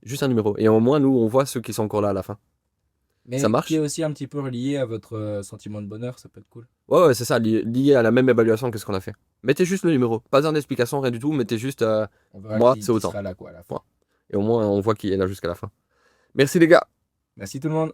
Juste un numéro. Et au moins nous on voit ceux qui sont encore là à la fin. Ça Mais qui est marche? aussi un petit peu relié à votre sentiment de bonheur, ça peut être cool. Ouais, ouais, c'est ça, lié à la même évaluation que ce qu'on a fait. Mettez juste le numéro. Pas besoin d'explication, rien du tout. Mettez juste On verra moi, c'est qui autant. sera là quoi à la fin. Point. Et au moins on voit qui est là jusqu'à la fin. Merci les gars. Merci tout le monde.